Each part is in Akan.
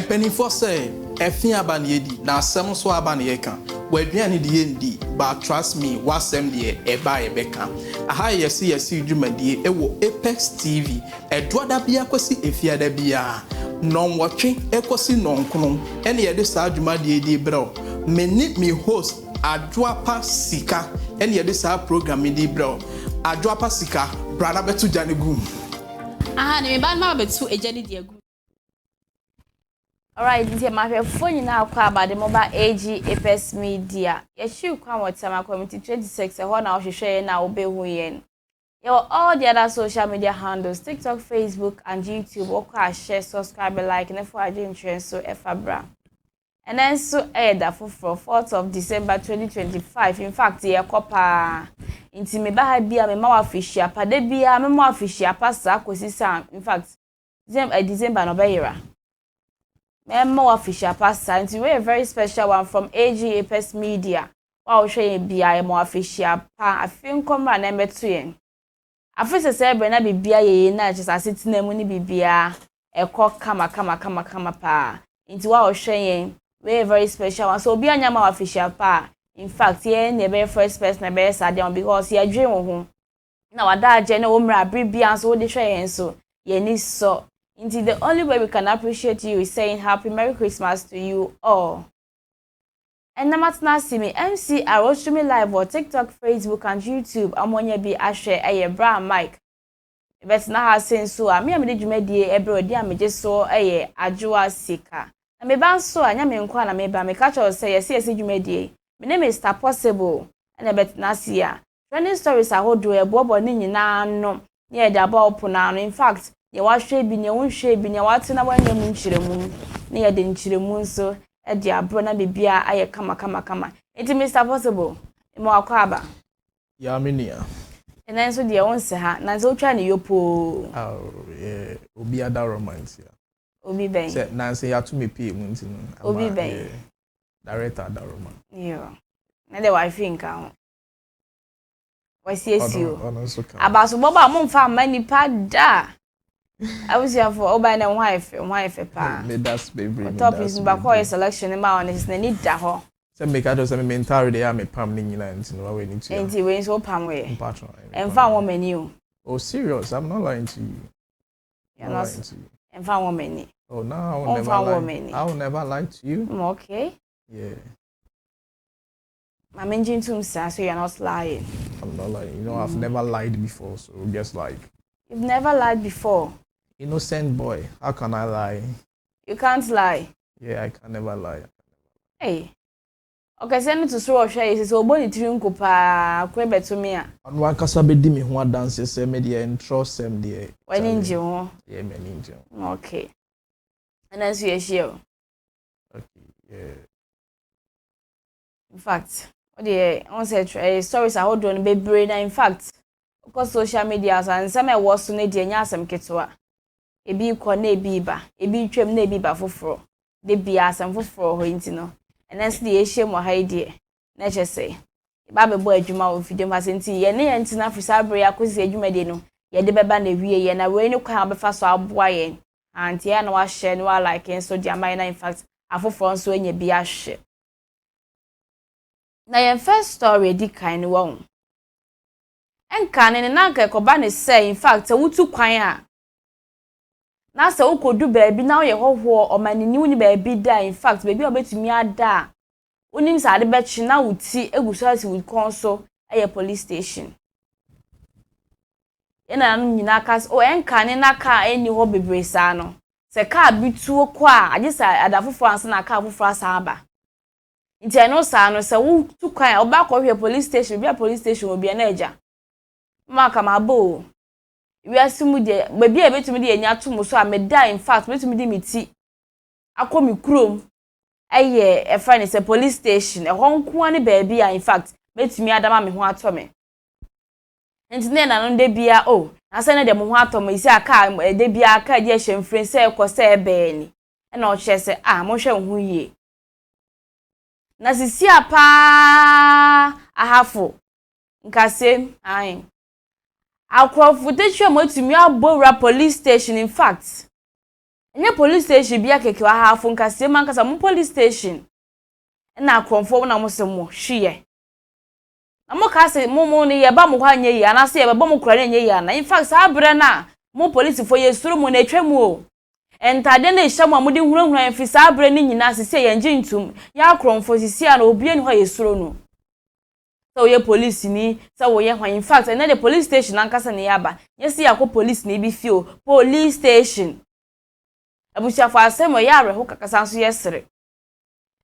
penifo say efi aba na yedi na asem so aba na yeka waduane de yendi but trust me wasem de eba ebeka aha yesi yesi dwumadie ewo Apex TV edoda bia kwasi efiada bia non watwe ekosi nonkono ene yede saa dwumadie di bro meni me host Adwoapa Sika ene yede saa program di bro Adwoapa Sika brada betu janegum aha ne me ba ma betu ejani di agum. Alright, nti ma phone na akwa abade mobile AG Apex Media. Ye show kwa whatsapp community 26 ho na ohwehwe na obehu yen. Yo all the other social media handles TikTok, Facebook and YouTube. Okwa share, subscribe, like na for agent so efabra. And then so that for 4th of December 2025. In fact, ye kopa nti me ba ha bia me ma wa fishia pa de bia me ma wa fishia pa sa kosi sa. In fact, December no be yera. More official pastor, and we a very special one from AG Apex Media. Wow, shey bia more official pa. I think come na metu I feel say na bibia ye na just asiti na mu ni bibia ekọ kama pa. Into wow shey we a very special one. So bia nya more official pa. In fact, ye na be first person na be sad because ye dream ho. Na wada je na wo mra bibia so de hwe so ye ni so. Indeed, the only way we can appreciate you is saying Happy Merry Christmas to you all. And now see me MC I watch me live on TikTok, Facebook and YouTube. Amonya bi ahwe eye bra mic. Bet na ha senso a me amede dwumadie ebro di ameje so eye Adwoapa Sika. Na me ban so anya me nkwa na me ba me catch us say yesi dwumadie. Me name is Mr. Possible. And bet na see a trending stories ahodo ebobo ni nyina no. Ye da ba opuna no. In fact, ye wahwe bi ne wonhwe bi ne watena wanyam nchiremu ne ye de nchiremu nso e de abro na bibia aye kama enti Mr. Possible mo akwa aba ya menia ena nso de wonse ha na nso twa ne yopo obi ada romance ya obi ben se na nse ya to me pay mu nti no obi ben director ada romance yo na de wife nka ho YESEE abaso boba mo mfa mani pa da I was here for Oba and wife pa. Me that's baby. Top is back selection ma on is na need da ho. Say make I just me mental dey am pam ni nyina nti no we need to. Enti we so pam we. Patron. Emfa wo mani o. Oh serious, I'm not lying to you. You're not lying to you. Emfa wo mani. Oh no, I will never lie. I will never lie to you. Okay. Yeah. My mention to so you're not lying. I'm not lying. You know, I've never lied before, so just like. You've never lied before. Innocent boy, how can I lie? You can't lie. Yeah, I can never lie. Hey. Okay, send me to show share so boni trinko pa kwe beto me a. Anu akasa be di me ho dance say me dey entrust them there. When inje ho. Yeah, me inje. Okay. And then you share. Okay, yeah. In fact, what the on say stories are hold on be brain in fact. Because social media and some was so na dey nya asem ketewa. Ebi ko na ebi ba ebi twam na ebi ba foforo de bia asam foforo ho nti no enense de ehye mo ha ide na che say ba be bo adwuma wo fide ma senti ye ne ye nti na frisa bre akosi adwuma de no ye de beba na wie ye na we ni kwa befa so aboa ye anti ya na wa share no wa like so de amai na in fact afoforo so enya bi ahwe na ye first story di kan wo enka ne na nka ko ba ne say in fact wutu kwan a na se ukodu baabi na ye hoho omanini woni baabi da in fact baabi obetumi ada onim sa ade bechi na wuti egusasi with konso eye police station ena no nyina kas o enka ne na ka eni ho bebre sa no se ka bituo kwa agisa adafofo ansa na ka afofo asa aba nti eno sa no se wutu kwan oba ko hwe police station bia police station obi na eja maka mabo we assume de baby e betumi de enya to so a me die in fact betumi de miti akomi krom eye e friend is a police station e honko ani baby in fact betumi adama me ho atome enti na no de bia o na se na de mo ho atome isi aka de bia aka de hwemfren se e ko se be ni e na o che se mo hwe ho yie na sisi apa ahafo nkase ai akrofu de twa motumi abora police station in fact Enye police station bia keke wa hafo nkase man kasa mo police station. Na akromfo na mo se mo hwiye. Na mo ka se mo ni ye ba mo kwa nye yi anase ye ba mo kura nye yi ana. In fact sa abre na mo police fo ye suru mo na etwam o. Entade na ehya mo amudi hurahura en fi sa abre ni nyina sese ye nje ntum. Ya akromfo sisi ana obi ani ho ye suru no. So ye police ni so wo ye hwan in fact na the police station ankasa ne yaba. Yesi yakọ police ni bi fio police station. Abusia fa asem ya areho kakasa nso yesere.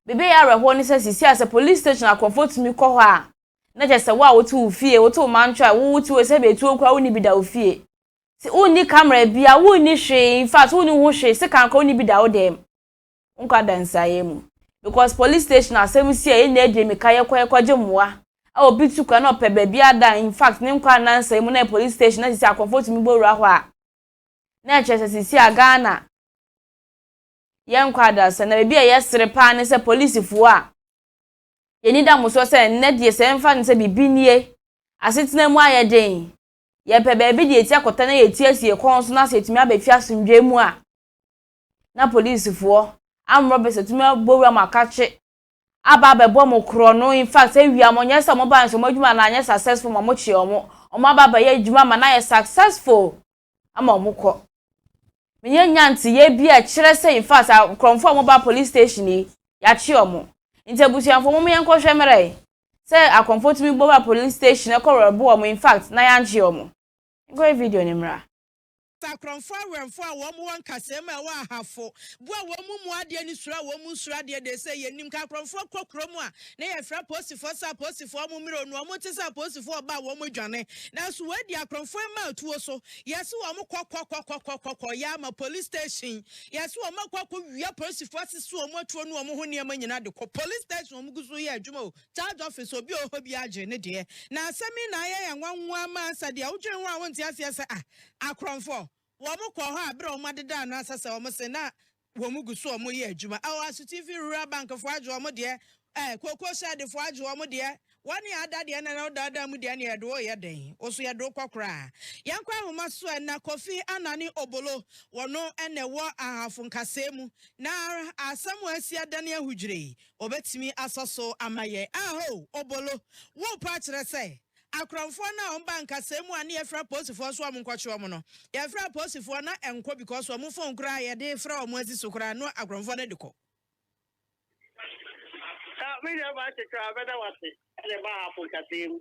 Bebe ya areho ni se sisi ase police station akomfort mi kọ ho a. Na je se wa wotu fie wotu mantwa wotu se be tu okwa woni bi da ofie. Si woni camera bia woni hwe in fact woni ho hwe se kan ka woni bi da wo dem. Nka dansaye mu. Because police station asem si e na ede mi kaye kwaje mmoa. A obi tu kwa na opebe bia da in fact ne nkwa nansaye mu na police station na sisi akomfort mi gbowura ho a. Na chese sisi Ghana yen kwada se na bia yesere pa ne se police fu a yeni da muso se ne de se mfa ne se bibinie asetena mu ayeden ye pe ba bi de eti akota na ye ti asie kon so na se tumi abafi asomdwe mu a na police fu amro be se tumi abowura makache aba bebo mo kro no in fact e wi amonye se mo ban so mo adwuma na anye successful mo chi omo aba ba ye adwuma ma na ye successful ama mo kọ menye nyanti ye bia kire se in fact kromfo mobile police station ni ya chi omo intebusianfo mo yenko hwemere se akomfort mi mobile police station e kororo bo omo in fact na ya nchi omo go video ni mra Sakronfo wenfo a wo mu wankasem a wa hafo bo a wo mu ade ni sura wo mu sura de say yenim ka kronfo kokrom a na ye fra postifo sa postifo mu miro no mo tisa postifo ba wo mu dwane na so wadi akronfo ma tuo so yesi wo mu kokokokokokoko ya ma police station yesi wo ma kokko wia postifo siso wo mu tuo no wo ho niam nyina de ko police station wo mu guso ye adwuma o charge office obi o bi age ne de na asemi na ye yanwanwa ma sade a wo dwen ho a wonti ase akronfo womu kwa ho abre o madeda na asase o mse na womu guso o mo ye adwuma awaso TV rural bank fo adwo o mo de koko shade fo adwo o mo de wani ada de na dada mu de na yedo o ye den o so yedo kwakra yankwa homa so na kofi anani obolo wono ene wo ahafo nkasemu na asemu asia dane ahudwire obetimi asoso amaye aho obolo wo pa kire se akronfo na on bank asemu ani efra posifo so am nkwache om no efra posifo na enko because om phone kura ye de fra om asiso kura no akronfo na diko me ya ba che ka beda wase ele ba hapo kasemu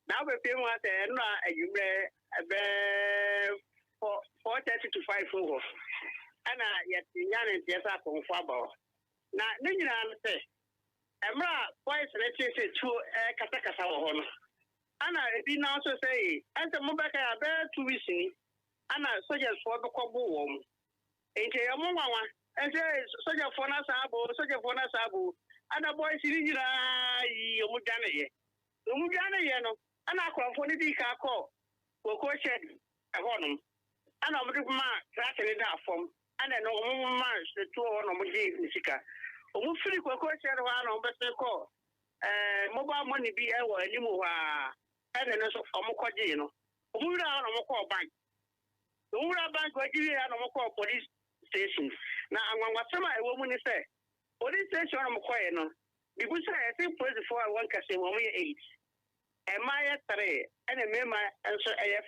na be pe mo ate no ayume be 4:30 to 5 ho ana ye tinyane tiesa akronfo aba na ne nyina se emra boys na chese tu katakata ho no ana ebi na so say ante mo beka ya be 2 weeks ni ana soldiers for be ko bo wom ente ya mo nwanwa ente soldier for na sabo ana boys ni nyira yi o mu dwane ye no ana akwafo ni di ka ko ko shed ehonum ana mo di ma track ni da fom ana no mo ma setu ho no mo di nisika o mu firi ko shed ho ana o be se ko mobile money bi e wo animu ha ene no so omukọji no omura no mukọ bank wajiri no mukọ police station na anwanwasema ewo mu ni se police station no mukọ ye no bibusa e say police for one kase wo mu ye 8 e ma ye 3 ene mema enso e ye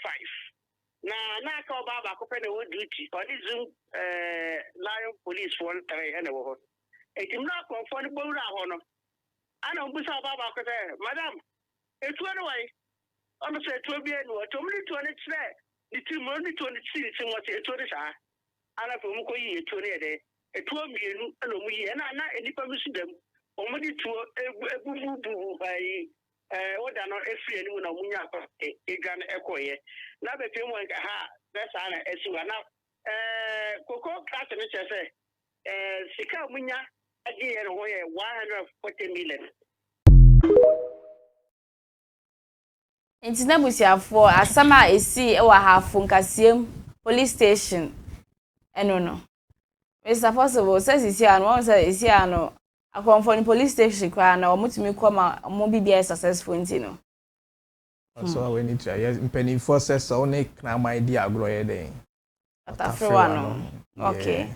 5 na aka oba ba ko pe na wo duty police lion police for 3 ene wo ho e timna ko fo ni bowura ho no ana mbusa oba ba ko say madam etu no wai I'm say to be no to me to ne tre ni ti mo ni to ni ti ti mo ti to ni sa ala fo mu ko yi to ne de e to mienu na mu yi na enipa mi su dem o mo di to ebubu bai oda no efie ni mu na mu nya ko e gan ekoye na be pe mo ha be sa na esiwa na koko class ni chese sika munya agi ye no ye 140 million. Intina busiafo asama esi e wa hafo nkasiem police station no Mr. Possible says isi ano say isi ano akwonfo ni police station kwa na omutumi koma mo bibia successful ntino so we need to yes mpenifo say so ne na my dia agro ye den Atafrewano. Okay.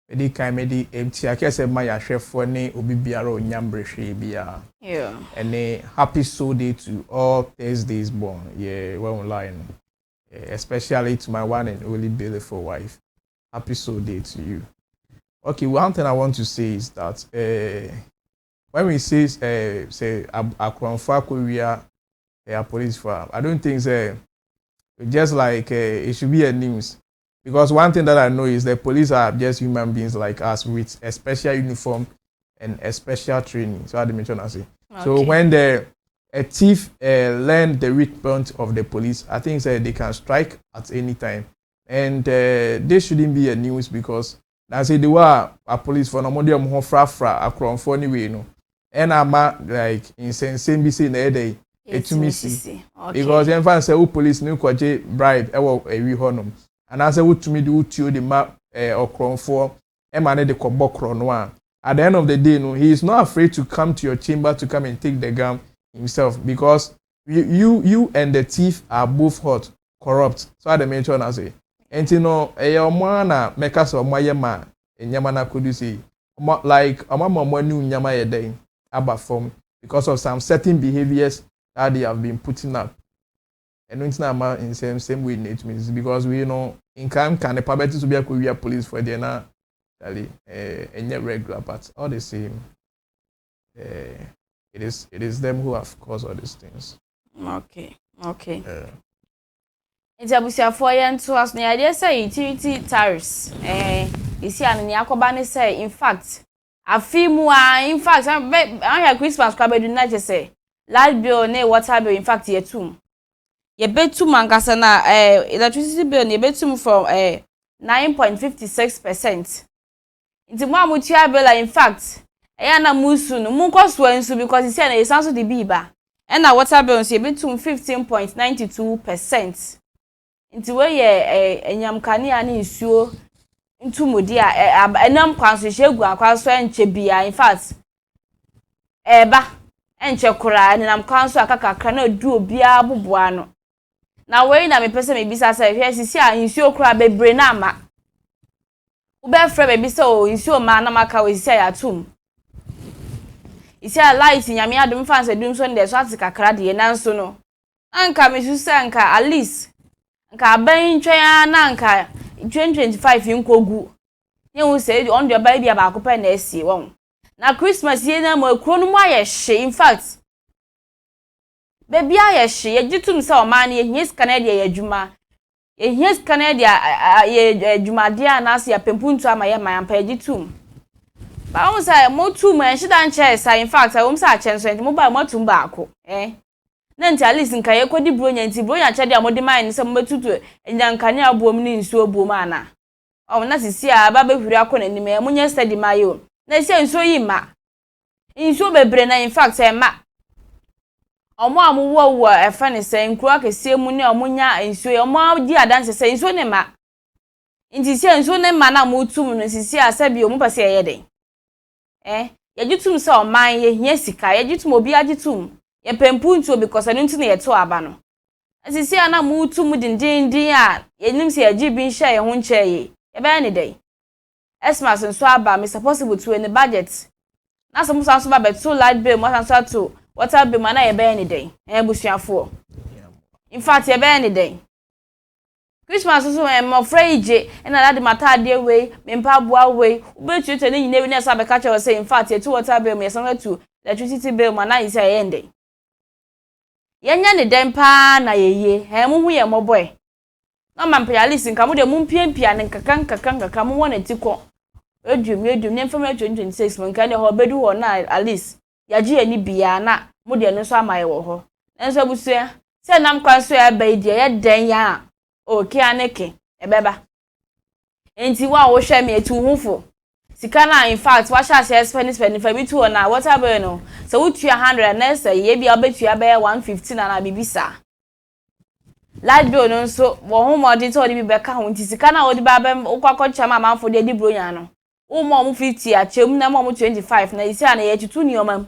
Medi kan medi empty akese ma ya hwefo ne obi biara onyambrehwe bia. Yeah. And a happy soul day to all Thursdays born. Yeah, well online. Especially to my one and only beautiful wife. Happy soul day to you. Okay, one thing I want to say is that when we say Akronfa Korea police farm, I don't think just like it should be a news. Because one thing that I know is that police are just human beings like us with a special uniform and a special training. So I mention I say. Okay. So when a thief learn the weak point of the police, I think they can strike at any time. And this shouldn't be a news because I say they were a police for no more than from for anyway, you know. And I'm like in same be saying a day. To me see because in fact say police no kwaje bribe e we honum and I say to me do to the map or for e man de kobokro no a at the end of the day no he is not afraid to come to your chamber to come and take the gun himself because you and the thief are both hot corrupt so I mention I say enti no e omo na meka so omo ye ma enyama na kodu say like omo nu nyama ye den aba form because of some certain behaviors that they have been putting up. And it's not in the same way it means because we know in can the public to be a career police for the na any regular but all the same it is them who have caused all these things. Okay. It's a for yen to us near they say utility tariffs. You see an yakobani say in fact a few more in fact I have Christmas crab do not just say light bill ne water bill in fact ye too. Ye betum ankasa na electricity bill ne betum from 9.56%. Nti mo amutua bill in fact na musu no mun cost wensu because you say na esanso de biba. And na water bill so ye betum 15.92%. Nti we ye enyamkane ani nsuo ntumudi a enam kwanso hyegu akwaso enche bia in fact eba enche kura nenam kwanso akakakra na du obia boboa no na we na me pese me bisa say hwe sisi a nsuo kura bebre na ama wo be frɛ be bisa o nsuo ma na maka we sisi ya tum isi a light nyame adom fanse dum so nde so atikakra de nanso no anka me su anka at least anka ban twɛn na anka 2025 nkogu ye hu say on the baby aba akopa na esie won na Christmas ye na mo akuro no mu ayehye in fact baby ayehye ye gitum say o man ye hia Canada ye adwuma ye hia Canada ye adwuma dia na ase ya pempuntu ama ye man pa gitum ba won say mo tum en hida nche say in fact I won say achen so mo ba mo tum ba ako na nti at least nka ye kodi bronya nti bronya chede amode man se mo betutu enyankane abuom ni nsuo buom ana o na sisi a ba behuri akọ na nim mo nya study mayo na se nsuo yi ma nsuo bebre na in fact e ma omo amuwo efa ne se nkuru akese mu ne omo nya nsuo omo di adanse se nsuo ne ma nti se nsuo ne ma na mo tum no sisi a sabi o mo pese ye den ye gitum se o man ye hia sika ye gitum obi agitum ye pempuntuo because anu nti na ye to aba no asisi ana mutu mu dindindin a yenim se agi bi nhye ye ho nche ye be ne dey esmas nso aba me possible to any budget na so musa so ba beto light bill mo sanso to water bill ma na ye be ne dey busuafo in fact ye be ne dey Christmas so mo freije na that matter dey we me mpa boa we ubetu te ne nyine bi na so abeka che say in fact ye to water bill me sanso to electricity bill ma na ise ye ndey yenya ne den pa na yeye mu hu ye mo boy na mampalisi nka mo de mu mpiempia ne nkaka mo wona tiko edum ne mfam 2026 mo nka ne ho bedu ho na at least yaji ani bia na mo de no so amaye wo ho enso abusua se nam kwanso ya bai de ye den ya oke aneke ebeba enti wa wo hwe me etu hufo sika na in fact wa sha share spend fa bi tu na water bill no so wutua 100 na say ye bia obetua be 150 na bibisa light bill no so wo ho modin to bi be ka ho nti sika na wo di ba be ukwakocha ma manfo de di bronya no wo mo 50 a chem na mo 25 na isi na ye tutu ni omam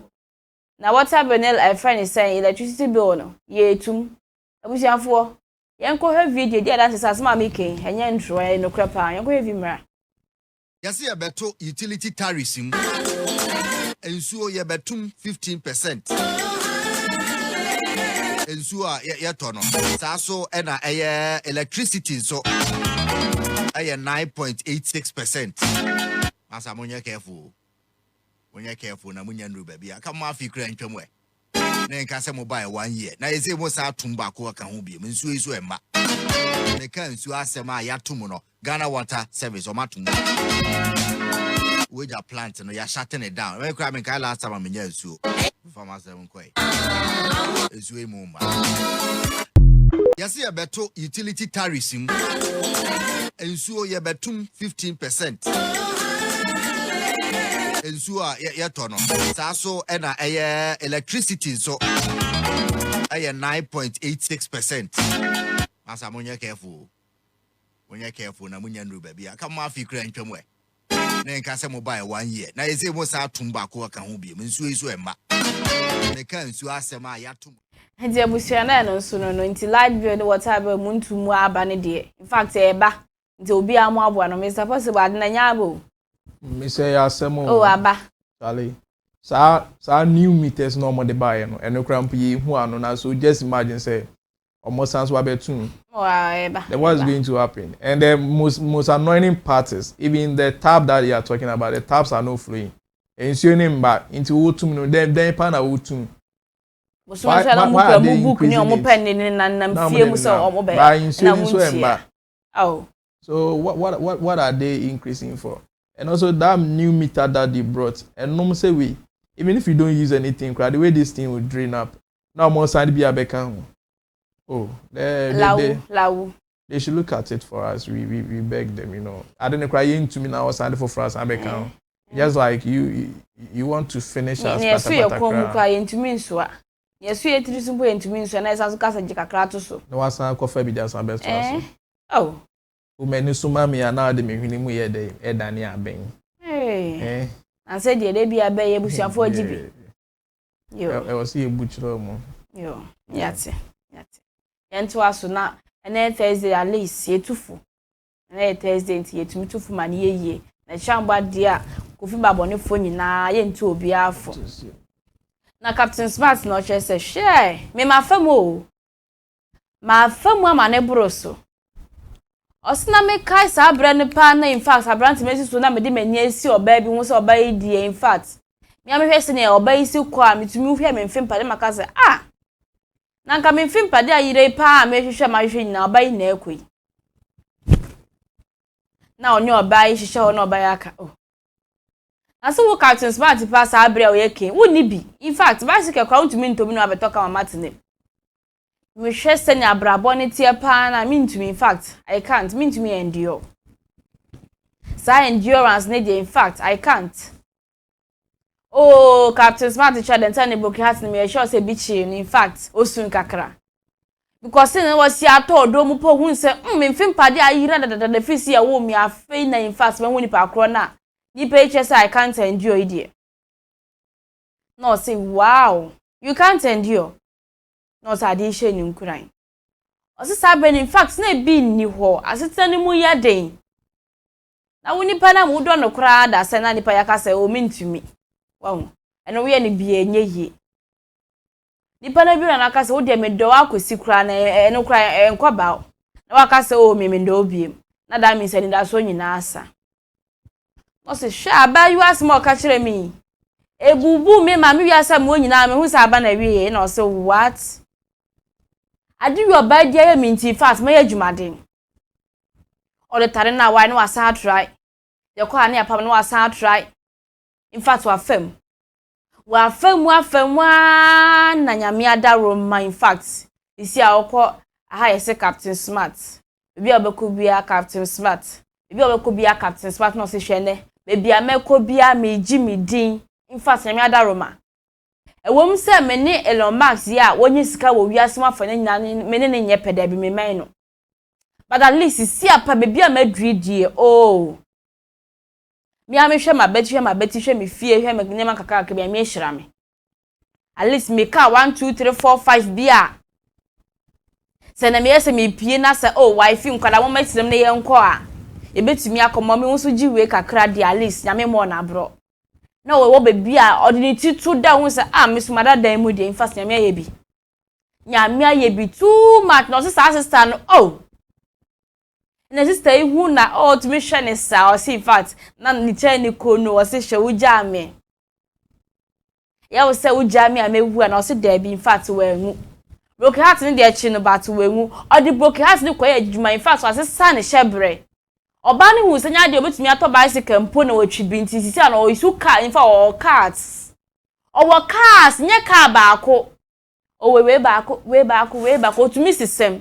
na water bill na friend say electricity bill no ye tum abusiafo Yanko have video dia that is as ma making enye ntro no krapa yanko have mra Yesi ye beto utility tariffs mu ensuo ye betum 15% ensuo a ye tono saa so e na eye electricity so eye 9.86%. Asa monye careful na munya nru ba bia ka mo afi kra ntwam we na nka se mobile 1 year na yesi mo sa atum ba ko ka ho bi nsuo iso emma ne ka nsuo asem a ya tum no Ghana Water Service o matum we ja plant no ya shutting it down we kra me ka last time me nya nsuo farmers dem kwai nsuo mu ma yesi ye beto utility tariffs mu ensuo ye betum 15%. Ensuo a ye tono saa so e na eye electricity so eye 9.86%. Asa monye careful na munya nru ba bia ka mo afi kra ntwam we na nka se mobile 1 year na yesi mo sa atum ba ko ka ho bi nsuo iso emma ne ka nsuo asem a ya tum Hedi abusua na no so no nti light bill no water bill muntumu aba ne de in fact eba nti obi amu abo no Mr. Possible ade na nya abo Me say asemo oh aba Charlie sa new meters no mo de buy no eno cramp yi hu ano na so just imagine say almost sans wa betun eba then what's going to happen and the most annoying part is even the tap that you are talking about the taps are not flowing and so name back into wotum no then pan na wotum so mu book ni omo pen ni na fie mu so omo be na mu oh so what are they increasing for? And also that new meter that they brought, and no say we, even if you don't use anything, the way this thing will drain up. Now more side be a becan. Oh, they should look at it for us. We beg them, you know. I don't know crying to me now side for us and becan. Just like you want to finish us. Yes, we are crying to me so. Yes, we are to do into me so nice as casa jikakrato so. No one san coffee be just best to us. Oh. Umeni sumami ana de mehwini mu ye de edane aben and said ye be abe ye busuafo agibi yo e was ye buchiro mu yo yate yento aso na na Thursday at least ye tufu na Thursday nti ye tumi tufu ma ne ye na chamba dia kofi babone fo nyina ye nti obi afo na Captain Smart no chese share me mafamo ama ne broso Osina me kai sa abra ne pa na in fact abrant me so na me de mani asi oba bi hu so oba yi die in fact me am hwese ne oba yi si kwa metumi hwe me mfimpa de maka se na nka me mfimpa de ayire pa me hwehwe ma hwehwe nyina oba yi na ekoi na onye oba yi hwehwe ho na oba yi aka na so wo Captain Smart pa sa abra o yeke wo ni bi in fact ba se ke kwa ntumi ntomi no abetoka mama tene we share send abrabo ne tie pa na me to me in fact I can't mean to me endure sa endurance ne dey in fact I can't oh Captain Smart child and tell book has me sure say bichi in fact osun kakra because sin was ya to do mu po hu se me mfim pade ayira da fisi ya wo mi afei na in fact when woni pa kro na ni pay say I can't endure idie no say wow you can't endure no sade hye ni nkuran osisa ben in fact na bi ni ho aseta ni mu ya den na woni pa na mu do no kra da se na ni pa yakasa o mintumi wahu eno we ni bi enye yi ni pa na bi na akasa o de me do akosi kra na eno kra enkoba na wakasa o me ndo obiem na da mi se ni da so nyina asa o se sha ba yu asmo ka kire mi ebubu me ma mi wi asa mo nyina me hu sa ba na wi na o se what adi your bad dia me nti fast me adwumaden o de tare na wa na wasa try ye kwa na apam na wasa try in fact wa fam na nyame adaro ma in fact isi a okọ aha yese Captain Smart bi obeko bia Captain Smart no se hwene be a meko bia me gi me din in fact nyame adaro ma ewom se me ne Elon Musk ya wonyi sika wo wiase ma fane nyina me ne nye peda bi me man no but at least si apa be a madri die oh mi am hwe ma beti hwe me fie hwe me nyama kaka ka bi me hyira me at least me ka 1 2 3 4 5 bia se na me yese me pie na se oh wife nkwada mo matirem na ye nko a e betumi akomo me nso giwe kakra di at least nyame mo na bro na wo bebi a ordinary to da hu se mesumada dan mu de in fact nyame aye bi nyame aye bi too much no sister no oh na sister ihu na to me hwe ne sa o see in fact na ni che ni ko no o se hwe ugya me ya wo se ugya me a mewu na o se da bi in fact we hu broken heart ni de chi no but we hu o di broken heart ni ko ye adwuma in fact o se sa ne hyebre oba ni hu se nya de obetumi ato bicycle mpo na watwi bi nti sisi na o isu car in fact o cars o cars nye car baako o we baako otumi sisem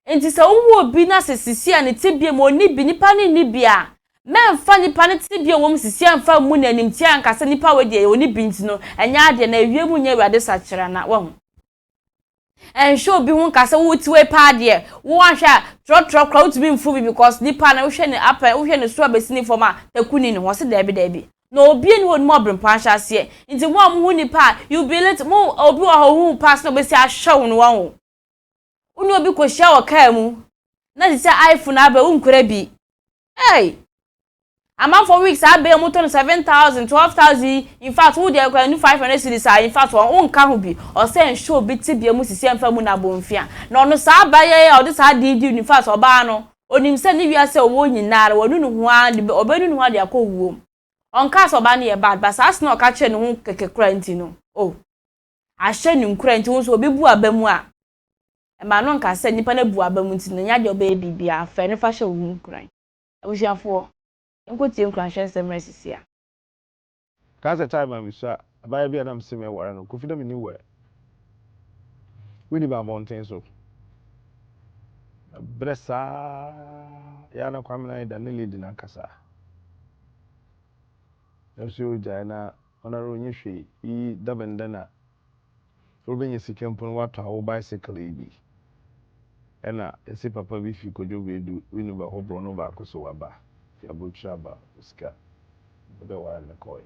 enti se wo obi na sisi a ne tibie mo ni bi nipa ni bia memfa nipa ne tibie wo sisi amfa mu na nim tia anka se nipa we de oni bi nti no enya ade na ewie mu nya awade sachera na wo en show bi hu kase wo tiwe pa de wo ahwa tro crowd to be mfu bi because nipa na wo hwe ne apa wo hwe ne so abesini forma takuni ne ho se dabi no obi ni won mo brempa ahwa se nti mo hu nipa you be let mo obi wo hu pass no besi ahwa no wo unu obi ko hia wo ka mu na di se iPhone aba unkura bi hey amount for weeks abe mo ton 7,000 12,000 in fact who dey kwa 500 cedis in fact won ka ho bi o say show bi tibia mu sisi amfa mu na bonfia na ono sa abaye o de sa di in fact oba no onim se ni wi ase owo nyinara wonu nu ho a de obenu nu ho de akowuo on ka so ba na ye bad but as na o ka che ne ho keke kranti no oh ahye ni nkranti wo so obi bu abamu a e ma no nka se nipa na bu abamu nti na nya de oba bibia fa ne fa hye wo nkran abusiafo nkotie nkranhwe nsem sisi a kaze time am so abaya bia na mseme wara no kofida me ni we we ni ba mountain so bresa ya na kwamna ida ne lead na kasa so jaina onaro nyehwe yi dabenda na obenye sikempo wato awo bicycle yi ena esi papa bi fi kojo bedu we ni ba hobro no ba koso waba ya botra ba uska be wa na koy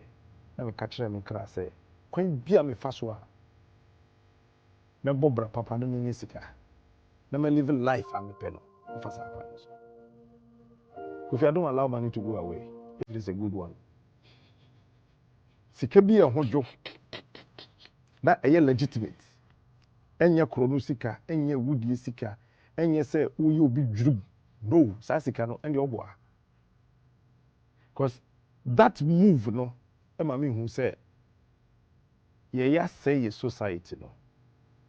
na me katre me kra se kwan bia me fa so a me bobra papa no ni sika na me live life am pe no fa sa kwan so if you don't allow money to go away it is a good one sika bi ehodwo na eye legitimate enye krono sika enye wudie sika enye se uyi obi dwuru no sa sika no enye oboa because that move no ema me hu say ya say society no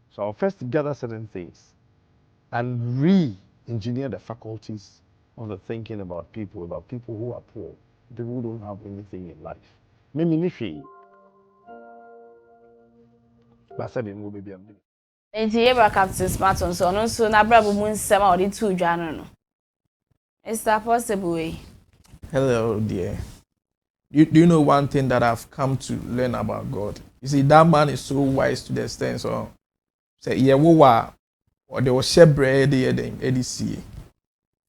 so I'll first gather certain things and re-engineer the faculties of the thinking about people who are poor, people who don't have anything in life. Maybe nishi. But I said it will be a minute. enti ye bra captain smart on so no so na bra bu mu nsem a odi tu dwa no is that possible way? Hello, dear. Do you know one thing that I've come to learn about God? You see, that man is so wise to the extent so say yeah, or there was shebre EDC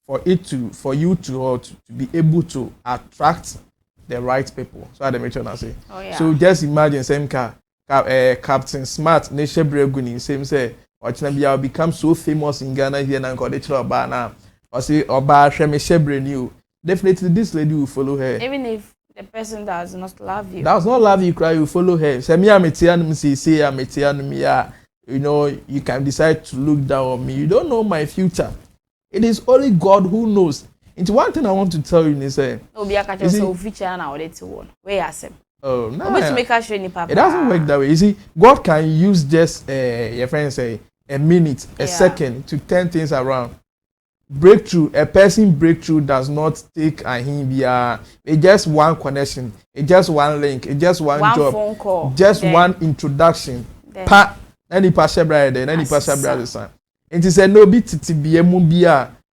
for you to be able to attract the right people. So I make sure I say. Oh, yeah. So just imagine same Captain Smart ne shebre guni same say or will become so famous in Ghana here and call it Oba or say Oba Sheme shebre new. Definitely this lady will follow her. Even if the person does not love you. Does not love you, cry, you follow her. Say me you know, you can decide to look down on me. You don't know my future. It is only God who knows. It's one thing I want to tell you, say. Oh, no. It doesn't work that way. You see, God can use just your friend say a minute, a second to turn things around. Breakthrough, a person breakthrough does not take a him via it's just one connection, it's just one link, it's just one job, phone call, just one introduction. Pa, any pastor brother, any pastor brother son. And he said, no be titi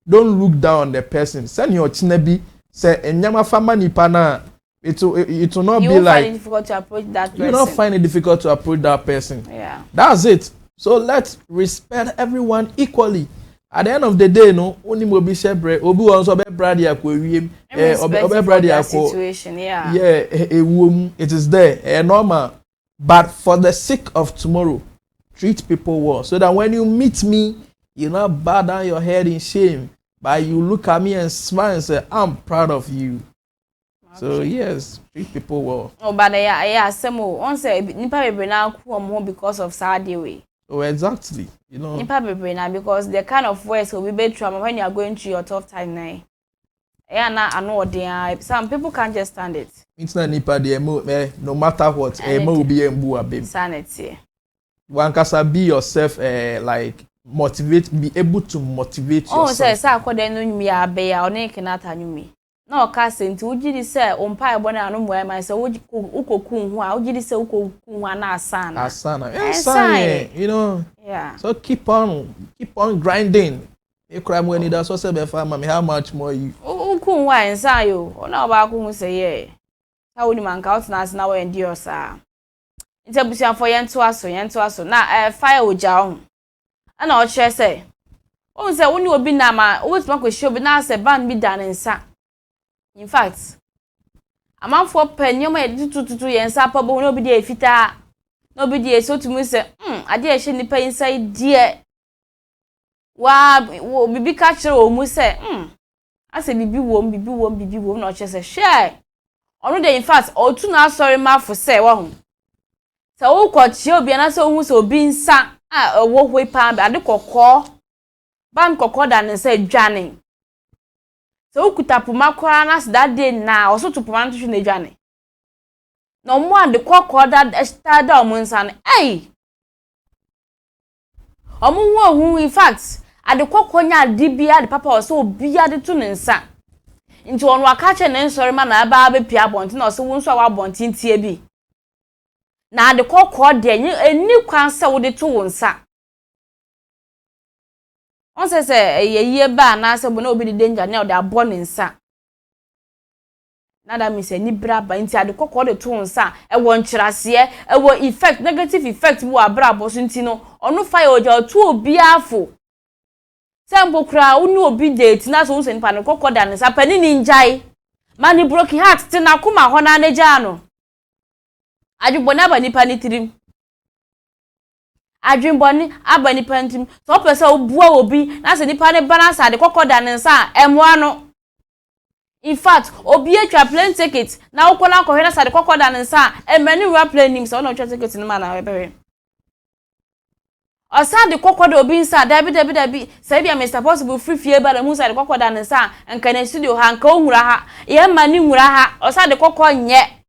don't look down on the person. Send your chinebi, say, and yama famani pana. It will not be like. You will find it difficult to approach that person. You will not find it difficult to approach that person. Yeah. That's it. So let's respect everyone equally. At the end of the day, no, only will be shebre. Obi also be brady akwe. Obi brady akwe. Situation, yeah. Yeah, it is there, normal. But for the sake of tomorrow, treat people well, so that when you meet me, You not bow down your head in shame, but you look at me and smile and say, I'm proud of you. Okay. So yes, treat people well. Oh, but yeah, some on say nipa bebre na ku because of sad way. Oh, exactly. You know. Nipa bebre na because the kind of words will be trauma when you are going through your tough time now. Yeah, na ano dey. Some people can't just stand it. It's not nipa dey no matter what, will be embu abem. Sanity. One can be yourself, like be able to motivate yourself. Oh, say akwada no nyumi abe ya one kenata nyumi. Na o ka senti ugiri say ompa ebo na anu mo ma say ukoku hu a ugiri say ukoku hu na asana. Asana. You know. Yeah. So keep on grinding. You cry when you do so say be farm me how much more you. Ukoku hu a ensan yo. Ona oba ku hu say yeah. How would man count na asana we endure sa. Interbusia for yento aso na fire oja ho. Ana o kire say o say woni obi na ma o wetu makwashi obi na say ban bi da nsa. In fact, amanfo penyoma tututu yensa pa bo no bi dey fita no bi dey so tumi say ade e hye nipa inside die wa bibi ka kire o mu say ase bibi wom na o kire say share onu dey in fact o tu na sorry ma fo say wa ho say wo ko kire obi na say o hu say obi nsa wo hoi pa ade kokko ban kokko da ne say dwane. So ukutapuma kwara na that day na also to puma ntu na dwane. No mo and the kokko that start da omo nsa ne. Omo hu in fact ade kokko nya ade bia de papa so bia de to ne nsa. Nti onu aka che ne nsori ma na aba be pia bonti na so wo nso wa bonti ntie bi. Na ade kokko de eni kwan se wo de to wo nsa. On say ye ba na say bona obi di danger na o da born nsa. Na da mi say ni bra ba nti ade kokko de to nsa e wo nkyerase e wo effect negative effect wo abra bo so nti no onu fire oja to obi afo. Say mbokra unu obi date na so nsen pa ne kokko da nsa pani ni njai. Mani broken heart ti na kuma ho na neja no. Adwubona ba nipa ni tirim. Adwinboni abani pantim so pese obua obi na se nipa ne balance ade kokoda ne nsa emwa no. In fact obi atwa plane ticket na ukola ko hena sa de kokoda ne nsa emani wa plane nim so na atwa ticket ni ma na webere osa de kokoda obi nsa dabi say bia Mr Possible free fie ba na mu sa de kokoda ne nsa nka na studio ha nka onwura ha ye mani nwura ha osa de kokko nye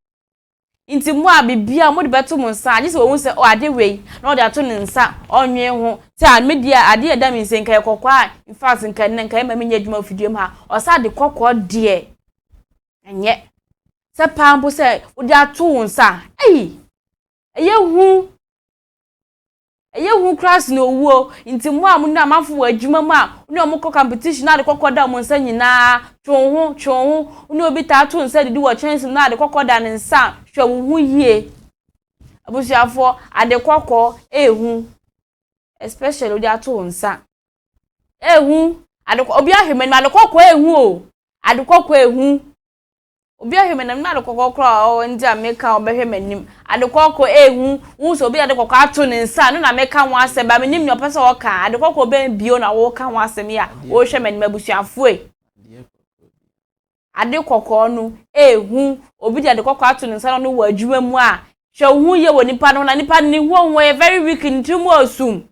inti mu abibia mo de beto mu nsa anye se wo se o ade wei na o de ato ne nsa onwe ho ti a media ade eda mi nse nka kokwa in fact nka ne nka ma menya adwuma fidiem ha o sa de kokko de enye se pambo se o de ato nsa eye hu class no wo inti mu amu na amafo wa adwuma mu a oni omukọ competition na de kokko da mu nsa nyina twonho oni obi ta ato nsa didi wo chance na de kokko da ne nsa hwe yie abusiafo ade kokko ehu especially odi ato nsa ehu ade obi ahweme na ade kokko ehu o ade kokko ehu obi ahweme na ade kokko kra o ndi ameka obehweme nim ade kokko ehu unso obi ade kokko ato ne nsa no na meka ho asem ba menim nyo pese wo ka ade kokko ben bio na wo ka ho asem ya wo hweme nim abusiafo ade kokko no ehu obi de ade kokko ato ne nsa no wo adwuma mu a hwe hu ye woni pa no na nipa ni hu very weak ntimu asum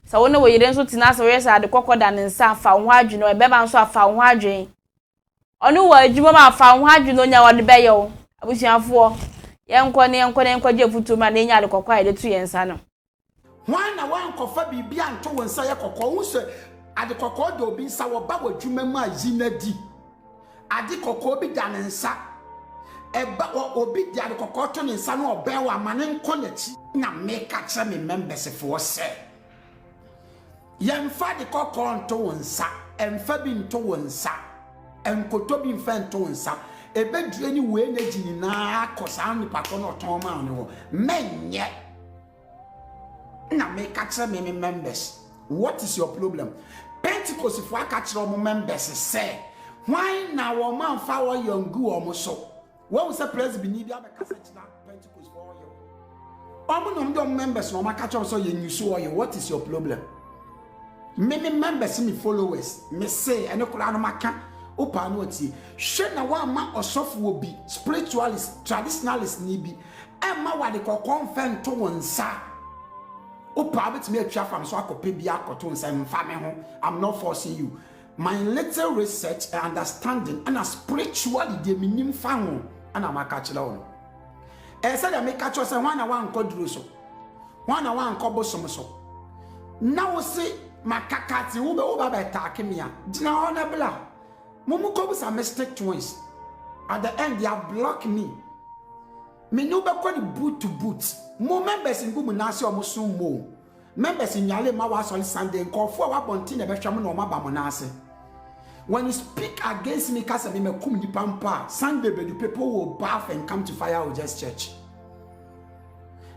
sa wona wo yire nso tina sa we sa ade kokko da ne nsa fa ho adwene e be ba nso afa ho adwen onu wo adwuma ma afa ho adwene onya wo de be yo abusiafo yenkɔ je futu ma na nya ade kokko ade tu yensa no wan na wan kofa bibia nto wonsa ye kokko hu se ade kokko de obi nsa wo ba wadwuma mu azinadi ade kokko bi da ne nsa eba obi di ade kokko to ne nsa no obe wa mane nko nachi na meka kire me members for se yemfa de kokko nto wonsa emfa bi nto wonsa enkoto bi mfa nto wonsa ebedure ni we na gini na akosa ni pato no ton ma ne ho menye na meka kire me members. What is your problem? Pentecost for aka kire mo members say why na wo man fa wo yangu o mo so wo say president ni bia be kasa kire Pentecost for yo omo no members no maka kire so ye nyusu o yo. What is your problem? me members me followers me say ene kura no maka opa no ati hwe na wa ma osofo obi spiritualist traditionalist ni bi e ma wa de kokon fe nto wonsa opa bit me atwa fam so akope bi akoto nsa mfa me ho. I'm not forcing you. My little research and understanding and a spiritually de minim fa ho ana maka chira wo. E say dem make catch say one na one koduro so. One na one kobosom so. Now say makakati ube uba betake mia. Dina honorable. Mumu kobu some mistake twins. At the end they have blocked me. Me no be kwani boot to boot. Mo members in gumu nasi omo sun mo. Members in yale ma wa soli Sunday nkofo wa bonti na behwa mo na oma ba mo nasi. When you speak against me kasa me kum di pampa, Sunday be the people will bath and come to Fire or just church.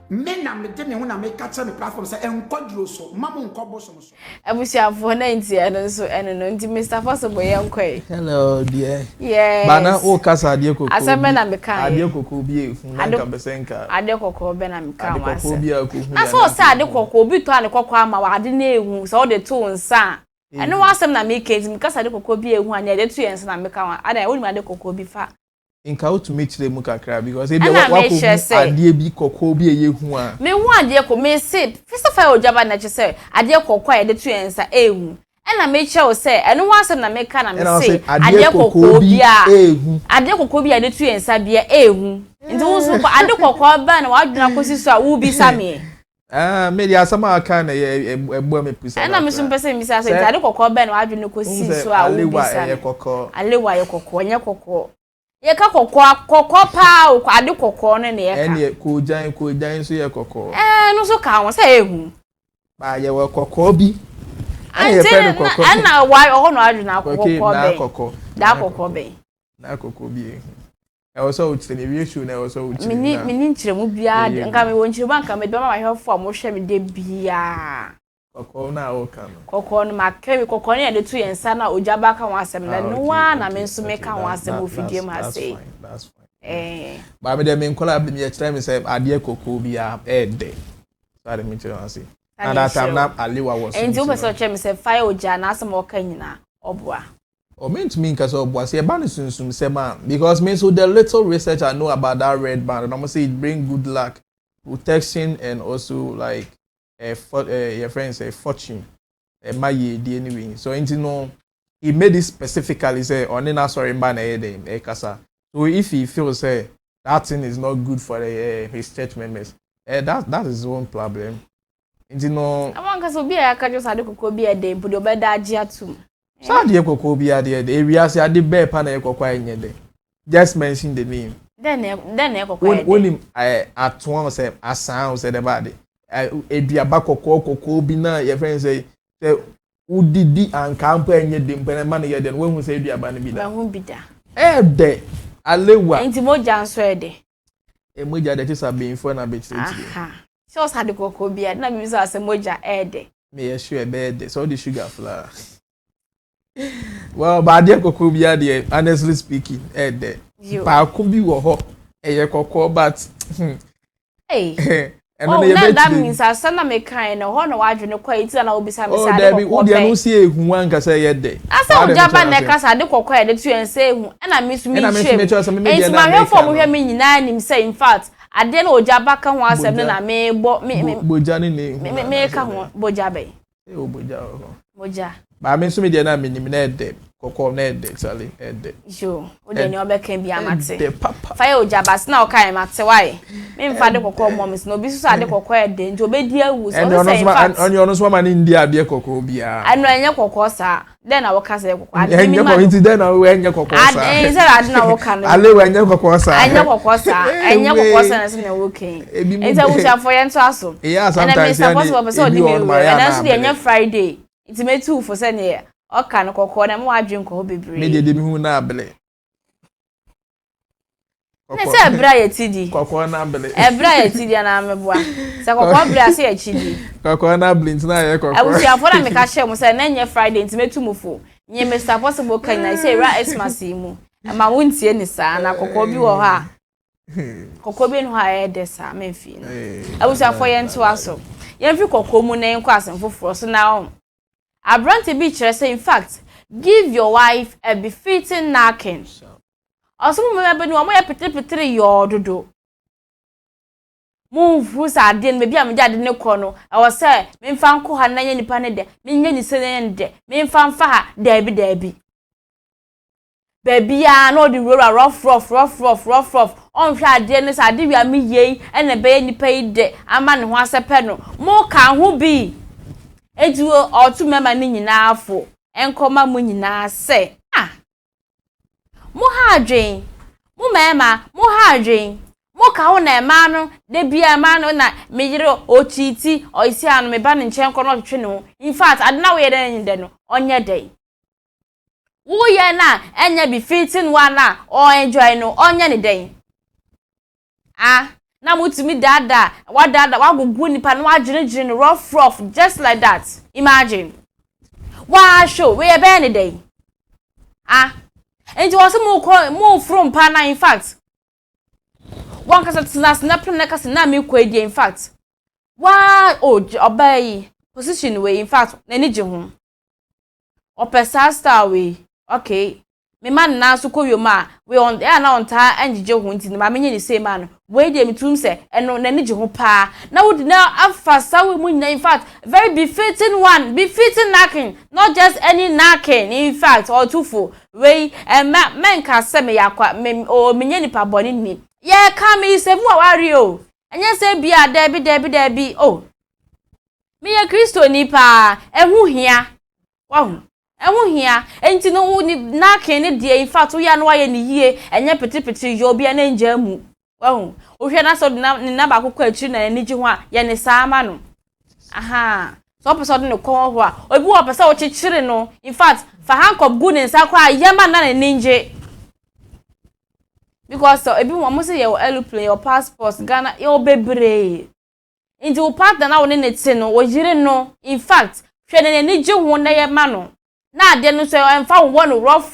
Men na me de me ho na me catch me platform say enkodro so mama nkobo so so abusiafo na ntia no so eno no nti Mr. Possible yenkoi. Hello dear. Yes. Bana o kasa ade kokko. Aseme na me kan. Ade kokko bi efu na ka besenka. Ade kokko be na me kan wa. Ade kokko bi akoko. Na so say ade kokko bi to ane kokko ama wa ade na ehu so de to nsa. Ene wa asem na me kezi me kasa ade kokko bi ehu ane de to yensa na me kan wa. Ade woni ade kokko bi fa. Inka out to meet them kakra because e be wa ade bi kokko bi eyehu a. Me hu ade ko me say first of all ojaba na che say ade kokko a de to yensa ehu. Ena me che o say ene wa asem na me kan na me say ade kokko bi a ehu. Ade kokko bi a de to yensa bi ehu. Nti wo so ko ade kokko ba na wa dwuna kosi so a wo bi sa me. Me dia sama aka na ebo me pisa. Ena me so mpese mi say ade kokko ba na wa dwuna kosi so a wo bi sa. Alewa ye kokko nya kokko. Ye ka kokko pa o ade kokko no ne ye ka. Ene ko jan so ye kokko. No so ka won say ehu. Ba ye we kokko bi. Ana why o no adu na kokko be. Na kokko. Da kokko be. Na kokko bi. E wo so uti ne wi show na wo so uti. Mini nkyeremu bia nka me won nkyeremu nka me be ma hwefo a mo hwe me de bia. Kokko na o ka no. Kokko no makewi kokko ne de tu yensa na ojaba ka won asem na no wa na me nso me ka won asem ofidie ma say. That's fine. Ba me de me nkola be me kire me say ade kokko bia de. So ade me kire wan say. And that time na Aliwa was. Enti o be so kire me say fire oja na asem o ka nyina obua. O meant me nka so obua say ba ne sunsum say man because me so the little research I know about that red band and I'm say it bring good luck, protection and also like your friends say fortune. My anyway. So you know he made it specifically say on na sorry man kasa. So if he feels say that thing is not good for his church members, that is his own problem. You know I want to be a just ade kokko bi ede mpo de obeda agi atum. So ade kokko bi ade area say ade be pa na kokko anye de. Just mention the name. Then kokko ede. When atuan say asan say the body. Eduaba kokko bi na your friend say udidi ankampo enye de mpene ma na ye de when hu say eduaba na bi da. Hu bi da. De alewa. Enti moja nso ede. Moja de tisa be info na be tiri. Aha. So ade kokko bi na mi so ase moja ede. Me sure be de so the sugar flour. Well, but ade kokko bi ade honestly speaking ede. Pa ko bi wo ho eye kokko but hey. That means I send me kind of honor wadwene kwa iti na obisa me say ade ko de no si ehu anka say ye de asa ojaba na kasa ade kokko ye de tu ense ehu na me su mi hwem enti ma hwefo mo hwe me nyina nim say in fact ade na ojaba ka ho asem na me boja ne me ka ho boja be o boja ho boja ba me su me de na me nim na ede kokko na ede actually ede jo o de ni obeka bi amate fa ye ojaba na o kai mate why me mfa de kokko mo me no bi so ade kokko ede nti obedi awu so no say in fact onyo so ma ni ndia ade kokko bia anu enye kokko sa den na wo ka say kokko ade mi ma nti den na wo enye kokko sa ade say ade na wo ka no ale wo enye kokko sa enye kokko sa na say na wo ken enti wo sha for yen to aso sometimes and Mr. Possible so di me and na so di enye Friday iti me tu for say na oka no kokko na mo adwen ko bebre me de mi hu na abele ne se ebra ye tidi kokko na abele ebra ye tidi na ameboa se kokko bra se ye chidi kokko na blint na ye kokko abusi afora me ka hye mo se na nye Friday ntime tu mufo nye Mr. Possible kan na se ra Xmas mu ma wontie ni sa na kokko bi wo ha kokko bi no ha e de sa memfi no abusi afo ye nto aso ye mfi kokko mu na enko asem foforo so na Abrante be say in fact, give your wife a befitting knacking. Also, remember no more petri your dodo. Move who's a din, maybe I'm dead in the corner. I was say, me fan ko ha na ye nipa ne de, me nye ni se ne de, me fan fa ha debi. Baby ya no the rough. On hwa de ne sa de wi am ye, e na be nipa yi de, ama ne ho asepe no. Mo kan ho bi. Ejuo otu mema ni nyina afo, enkoma mu nyina se. Mo ha adwen. Mo mema, mo ha adwen. Mo ka ho na ema no de bia ema no na meyire ochiti oisi anu me ba ne nchen ko no twe ne ho. In fact adna we de nyinde no onye dey. Wo ye na enye bi fitting one na o enjoy no onye ne dey. Na mutimi dada wagugu nipa no agire rough just like that. Imagine. Wa show we e be ne dey. Enti wo se mo from pa na in fact. One kasa snap na kasa na me kwedi in fact. Wa obey position we in fact na ni je ho. Opesa star we. Okay. Me man na so koyoma we on na on ta angije ho nti ma menye ni say man we dey mitum se eno na ni je ho pa na would na afasa we mu in fact very befitting one befitting knacking not just any knacking in fact or tufo we men ka se me yakwa me o menye ni pa boni ni ye ka me se mu awari o enye se bia debi me ye Kristo ni pa ehu hia wahu hia enti no wo ni knacking ne de in fact wo ya no waye ni yie enye petipeti yo bia na nja mu wahu wo hwe na so ni na ba kokọ akiri na ni ji ho a ye ne saama no so person no ko ho a obi wo person wo chichire no in fact fa hankop gu ne nsa kwa yema na ninje because so ebi mo say your aeroplane your passport Ghana your bebre enti wo partner na wo ne te no wo jire no in fact hwe ne ni ji ho na ye ma no na ade no so emfa wo no rough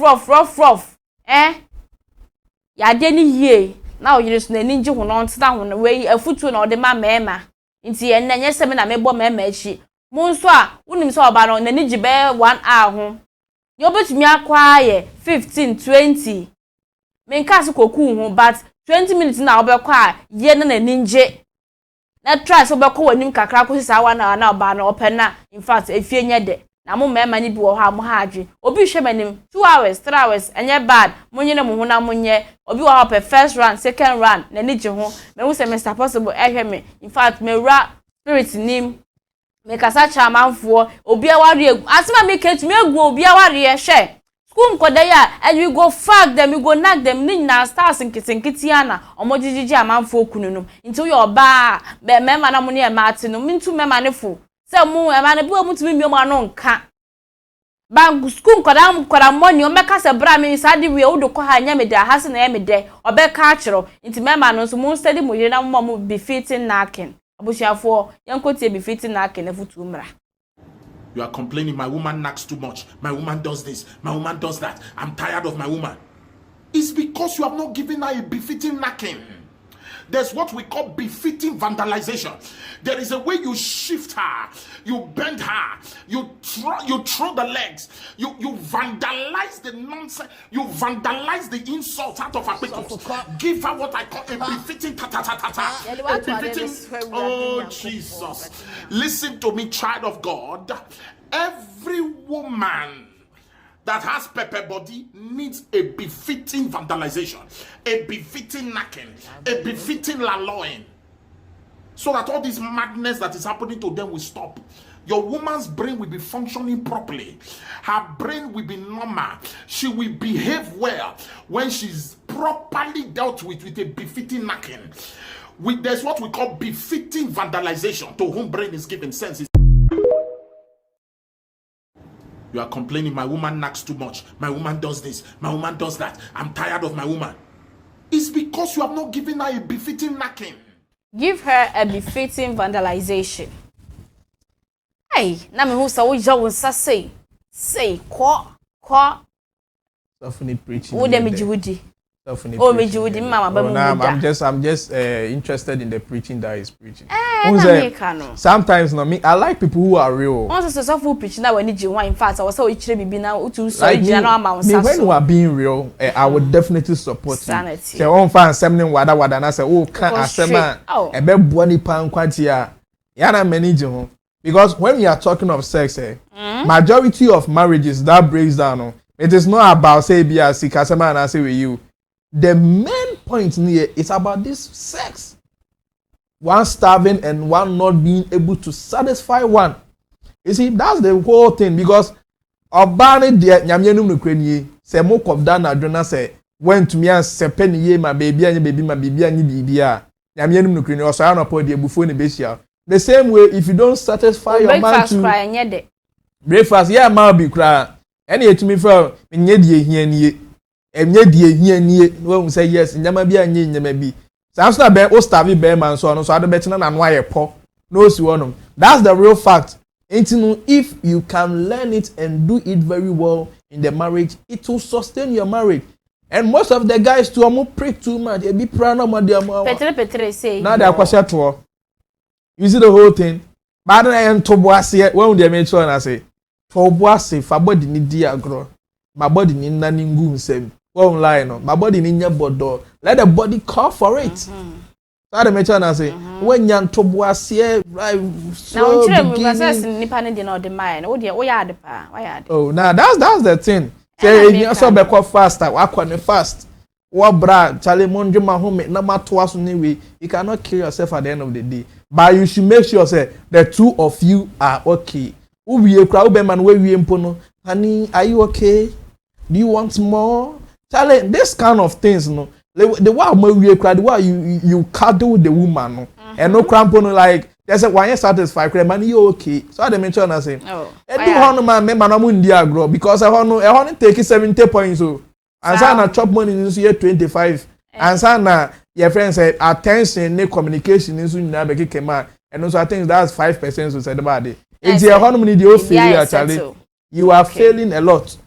ya de ni yie na wo yire so na ni ji ho no ntena ho no we afutu na ode ma mema nti ye na nye seme na mebo mema achi mo nso a wonim so oba no na ni ji be 1 hour ho yo betumi akwa ye 15 20 men ka so koku ho but 20 minutes na obekwa ye na ninje na try so obekwa wanim kakra ko sisa wa na oba na open na in fact efie nye de na mo mema ni bi wo ha mo ha adwe obi hwe manim 2 hours 3 hours enye bad monye na mo ho na monye obi wo ha first round second round na ni je ho me hu se Mr Possible ehwe me in fact me ra spirit nim me kasa chamanfo obi aware egu asema me ketumi egu obi aware hwe school nkoda ya and we go fuck them we go knock them ni na stars nkitinkiti ana omojijiji amanfo okununum nti yo ba be mema na mo ne ma ate no mintu mema ne fo se mu ema ne bi wo mutumi mi mo no nka ba school nkoda money o meka se bra me sade we wo do ko ha nya me de ha se na ye me de obeka akiro nti mema no so mu study mo ye na mo be fitting knacking abusiafo yankoti be fitting knacking na futu mra. You are complaining my woman knacks too much. My woman does this. My woman does that. I'm tired of my woman. It's because you have not given her a befitting knacking. There's what we call befitting vandalization. There is a way you shift her, you bend her, you throw the legs, you vandalize the nonsense, you vandalize the insult out of her people. Give her what I call a befitting a befitting. Oh Jesus! Listen to me, child of God. Every woman that has pepper body needs a befitting vandalization, a befitting knacking, a befitting lalloing, so that all this madness that is happening to them will stop. Your woman's brain will be functioning properly. Her brain will be normal. She will behave well when she's properly dealt with a befitting knacking. There's what we call befitting vandalization, to whom brain is given sense. You are complaining my woman knacks too much. My woman does this. My woman does that. I'm tired of my woman. It's because you have not given her a befitting knacking. Give her a befitting vandalization. Hey, na me who sa wo ja won say ko Definitely preaching. wo dem jiwudi Oh, me you with mama I'm just interested in the preaching that he's preaching. Sometimes no me I like people who are real. Also so for preaching that when you wine in fact I was so ichire bibi na to so general amount me when you are being real I would definitely support you. Say on fan something wada na say oh can asema e be bua ni pa nkwati a ya na manage ho because when we are talking of sex majority of marriages that breaks down it is not about say be as kasema and say with you. The main point here is about this sex. One starving and one not being able to satisfy one. You see, that's the whole thing because Obani de nyamyenu mukrenye say mo kobda na adwona say went to me and sepen ye my baby and my baby and bibia nyamyenu mukrenye oso ya no po de bufo ne besia. The same way if you don't satisfy your man to breakfast yeah ma be kra any etumi for nye de hia nie enye die hia nie no say yes nyama bi anye nyama bi sanso na be o starve be man so no so ade betina na no ayepo no si wonom that's the real fact. If you can learn it and do it very well in the marriage it will sustain your marriage. And most of the guys too am pray too much e be pray no more petre say now they akwasha to you see the whole thing bad na ento boase when they make sure na say to boase fa body ni di agro my body ni nna ni ngu nsem won lie no my body ni nya bodo let the body call for it so they make sure na say when yan to boase right so oh now that's the thing say you so be call faster wakwane fast what bra chale monjo mahome na matoaso ni we you cannot kill yourself at the end of the day but you should make sure say the two of you are okay. Ubiye kra ube man we mpo no honey are you okay, do you want more chale this kind of things no the way we kra the way you cuddle the woman no and no crampo no like there's a one satisfied kra man you okay so they mention na say e do hono man me man no ndi agro because e hono take 70 points so and so na chop money in year 25 and so na your friend said attention ne communication in so na be kema and so I think that's 5% so said about it. It's your honey the failure actually. You are failing a lot.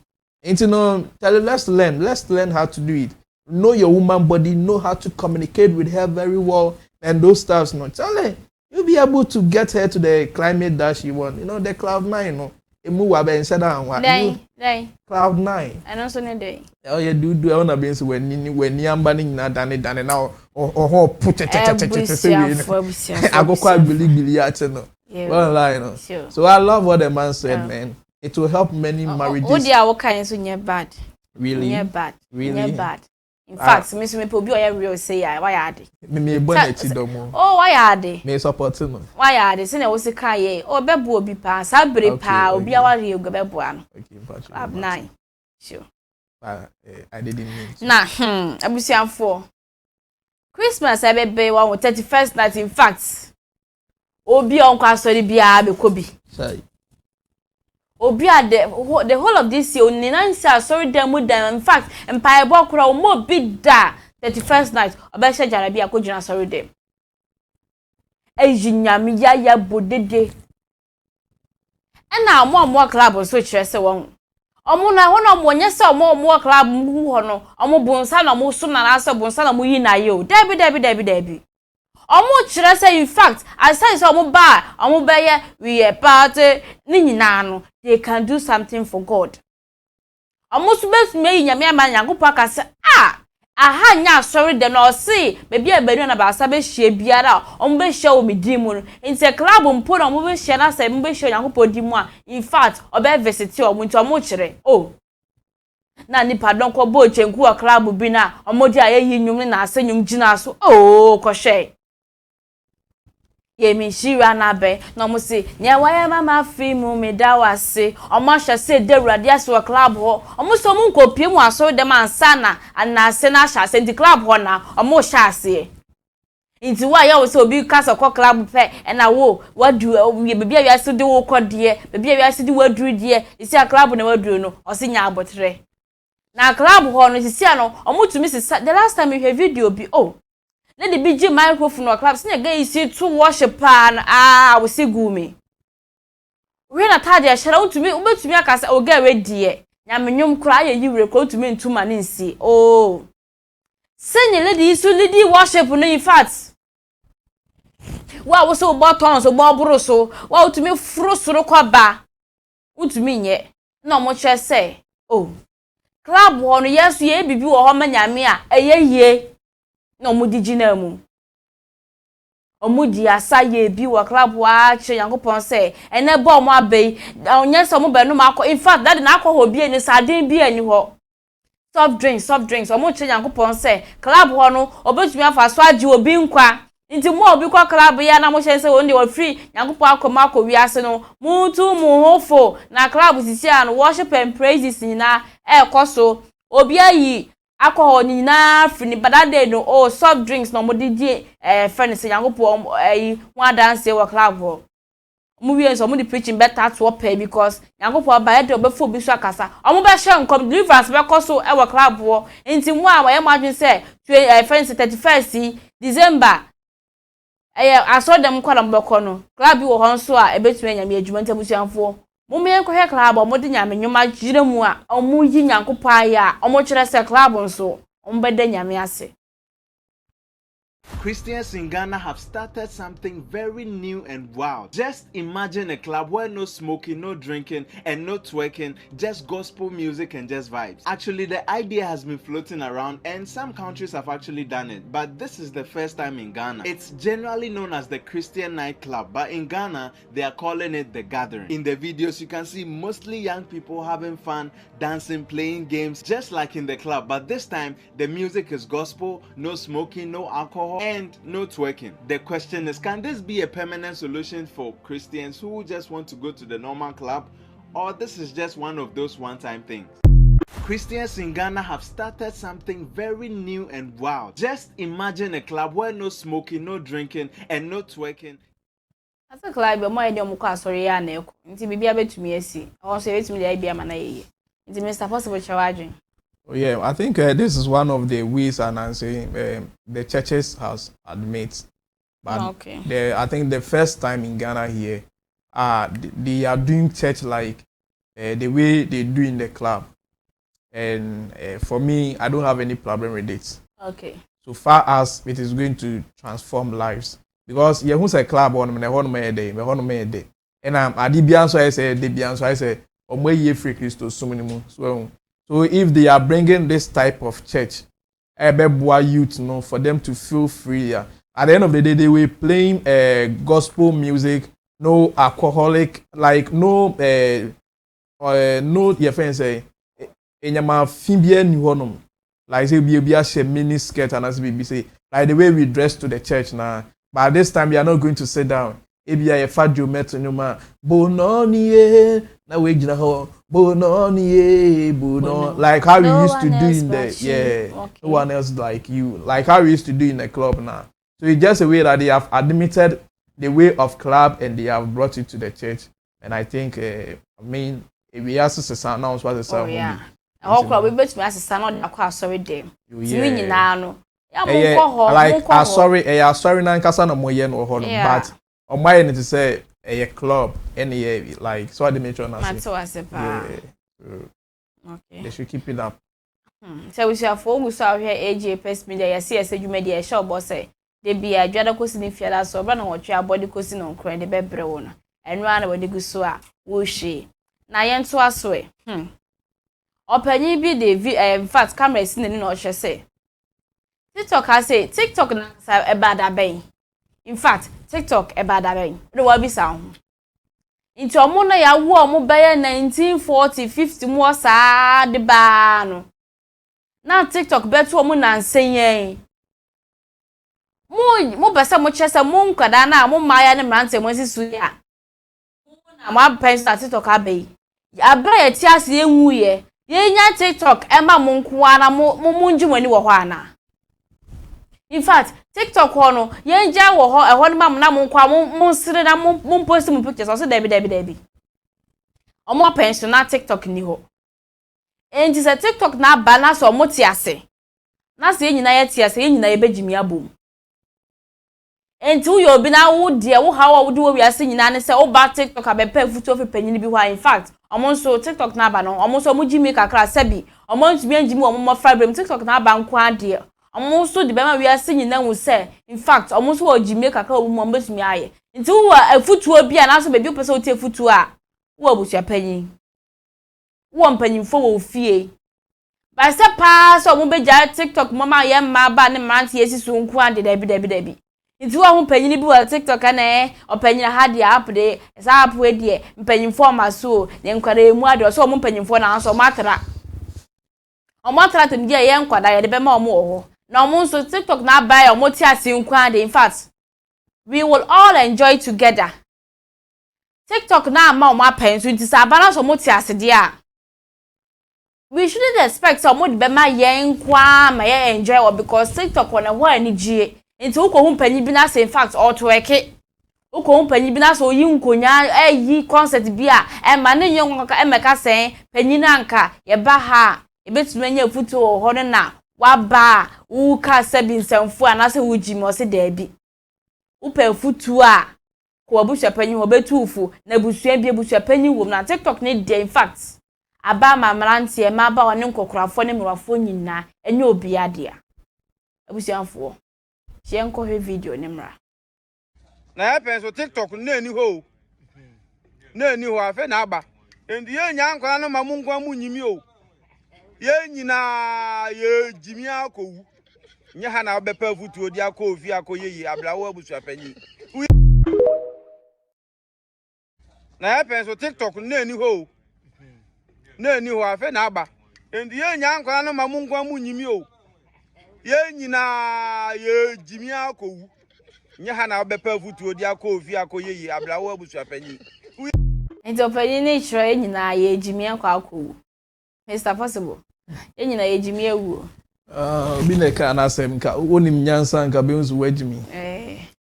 Let's learn how to do it. Know your woman body, know how to communicate with her very well and those stuffs no. Charlie, you'll be able to get her to the climate that she want. The cloud 9 Cloud 9. And also ne day. Oh yeah, do I wanna be so when ni amba ni na dane now oh put I go quite believe at no. Well lie no. So I love what the man said, man. It will help many marriages. Oh dear, what kind so near bad. Really? Near bad. Really? Near bad. In fact, me people be real say why are they? Me bonnet domo. Oh, why are they? Me support no. Why are they? Say na wo se kan ye. Oh bebo obi pa, sa bere pa, obi aware go bebo ano. Okay, Ab 9. Sure. I didn't mean. Na, abusianfo. Christmas ebebe one 31st night in fact. Obi on kwa sorry bia be kobi. Sai. Obi the whole of this year oni nansa sorry dem mu dem in fact empire bo kura o mo bi da 31st night obesha jara bia ko jina sorry dem. Ejinyam ya bodede. Na mo club so kire se won. Omo na ho na mo nya se omo club mu ho no omo bonsa na mo so na na se bonsa na mo yi na ye o. Debi. Omo kire say in fact aside say omo ba omo beye we a party ni nyina no they can do something for God. Omo so be me nyame ama nyankopɔ aka say aha nya sorry dem na o see bebi e banu na ba sa be hie biara omo be hie o medi mu no inte club mpo na omo be hie na say omo be hie nyankopɔ di mu a in fact obe visit omo nti omo kire na nipa don ko bo chenku o club bi na omo di ayi nyum na ase nyum gina so ko hwe Yemi shira na be no mo se nya waya mama fi mu me da wase omo hye se de urade aso club ho omo so mu nkopie mu aso de man sana anase na hye se di club ho na omo hye ase inti wa ya wo se obi kasa ko club pe na wo wadu bebi awia se de wo kode bebi awia se de waduru de isi club na waduru no o se nya abotre na club ho no sisi ano omo tumi sisa the last time we hear video bi na the big microphone or club sine guy see to worship pan we see gumi we na tade a shara utumi ubetumi aka say o ga ready e nyamenyom kura ye yiwre ko utumi ntuma ne nsi Senior lady is lady worship no in fact. Wa so bottom so bobro so wa to me frusro kwaba. Utumi nye na mo che say oh club hono yesu ye bibi wo ho manyame a eyeye na mo digina mu. Omudi asa ye bi wo club wa che yankopon say ene bo mo abei onye so mo be no makọ in fact that na akọ ho bi eni sadin bi eni ho. Soft drinks omo che yankopon say club hono obetumi afa so agi obi nkwa nti mo obi kwa club ya na mo hye se won dey o free yankopon akoma wi ase no mutu mu hofo na club sisi an worship and praises na ekoso obi ayi alcohol ni na free ni badade no oh soft drinks no mo di friend se yankopon one dance we club ho mo wi enso mo di preaching better to pay because yankopon ba ye de obefo bi so akasa omo be share nkom deliverance be koso we club ho nti mo a ye madwin se friend 31st December I saw them kwala mboko no club wo ho nso a ebetumi anyame adwuma ntabusianfo mo me enko he club mo de nyame nyoma gire mu a omo yi nyankopɔ aya omo kire se club nso omo bede nyame ase. Christians in Ghana have started something very new and wild. Just imagine a club where no smoking, no drinking, and no twerking, just gospel music and just vibes. Actually, the idea has been floating around and some countries have actually done it, but this is the first time in Ghana. It's generally known as the Christian nightclub, but in Ghana, they are calling it the Gathering. In the videos, you can see mostly young people having fun, dancing, playing games, just like in the club, but this time, the music is gospel, no smoking, no alcohol, and no twerking. The question is, can this be a permanent solution for Christians who just want to go to the normal club, or this is just one of those one-time things? Christians in Ghana have started something very new and wild. Just imagine a club where no smoking, no drinking, and no twerking. As a club, mo ide mo kwa sori ya na eko. Nti bibia betumi esi. O so betumi dey bia mana yeye. Nti Mr. Possible Chawadwin. Oh, yeah, I think this is one of the ways announcing the churches has admit. But okay. I think the first time in Ghana here, they are doing church like the way they do in the club. And for me, I don't have any problem with it. Okay. So far as it is going to transform lives. Because yeah, who's a club on me day. And Adibian so I say, Debian so I say, ye free Christo so many so if they are bringing this type of church, youth, for them to feel free. At the end of the day, they were playing gospel music, no alcoholic, like no your friends say, like say be a mini skirt and as we say, like the way we dress to the church now. But this time we are not going to sit down. Ebi a fa geometry no ma bononi na we gina ho bononi bono like how we used to do in the no one else like you, like how we used to do in the club now. So it's just a way that they have admitted the way of club and they have brought it to the church. And I think I mean if we ask us now what the sound how club we bet me as sound na kwa sorry dem ti we nyina no ya mo ko ho like sorry na nkasa na mo ye no ho but on my end to say a club any like so I mention okay. They should keep it up. So we shall focus out here AJ Pest Media YESEE YESEE media show boss say they be a jada kosi ni fiala so bra na wotwe body kosi no nkran de bebre wo no enu ana wadi gu so a wo hwe na ye nto aso e opanyi bi de in fact camera si ni no hwe say TikTok has say TikTok na e bada ben. In fact, TikTok ebada ben. No wa bi sa ho. Nti omo na ya wo omo beye 1940 50 mo sa de ba no. Na TikTok beto omo na nsenyen. Mo besa mo chese mo nkwada na mo maya ne mrante mo sisu ya. Na mo pensa TikTok abai. Abra ya ti ase enwu ye. Ye nya TikTok ema mo nkuwa na mo njimani wo ho ana. In fact, TikTok hono yenja wo ho ehon mam na mo nkwa mo sire na mo post mo pictures so debi omo pension na TikTok ni ho enti se TikTok na ba na so mo ti ase na se nyina ye ti ase nyina ye begimi abom enti wo yo bi na wo de wo ha wo de wo wi ase nyina ne se wo ba TikTok abepa futu ofe panyin bi ho in fact omo so TikTok na ba no omo so mo jimi kakra sebi omo ntumi anjimi omo mo fibrem TikTok na ba nkwa de omo so de be ma wi ase nyina hu say in fact omo so o jime kaka o mu mbetumi aye nti wo afutuo bia na so be bi pese o tie afutuo a wo abusua panyin wo mpanyimfo wo fie ba se pa so omo be ja TikTok mama ye ma ba ne mrante yesisu nku ande dabi nti wo ho panyin bi wa TikTok na opanyin ha de app de sa app we de mpanyimfo ma so ne nkwara emu ade so omo mpanyimfo na so matara omatara tem dia ye nkwada ye de be ma omo ho na omo nso TikTok na buy omo ti ase nku ande in fact we will all enjoy together TikTok na ma omo apen so nti sa balance omo ti ase de a we shouldn't expect omo de be ma ye nkwa ma ye enjoy or because TikTok on ho ani gie nti uko hu panyi bi na say in fact auto eke uko hu panyi bi na so yi nkonya yi concert bi a ma ne nyon ka emeka sen panyi na nka ye ba ha ebetumi anya futu ho no na waba u ka sabi nsamfu anase wujimi o se daabi upa futu a ko abusua panyi ho betufu na busua bi abusua panyi wom na TikTok ne dey in fact aba mamrante e ma ba woni nkokorafo ne mrafo nyina enye obi ade a abusuanfo she enko he video ne mra na ya penso TikTok na ni ho afa na aba endi ye nya nkwa no mamu nkwa mu nyimi o ye nyina ye jimi akowu nya ha na bepa futuo di akofi akoyeyi abrawo abusua panyi na ya penso TikTok na ni ho afa na aba endi ye nya nkwa no mamu nkwa mu nyimi o ye nyina ye jimi akowu nya ha na bepa futuo di akofi akoyeyi abrawo abusua panyi nti panyi ne chiro nyina ye jimi akwa akowu Mr. Possible nyina ye jimi ewu bi na ka na sem ka onim nyansa nka be unzu wajimi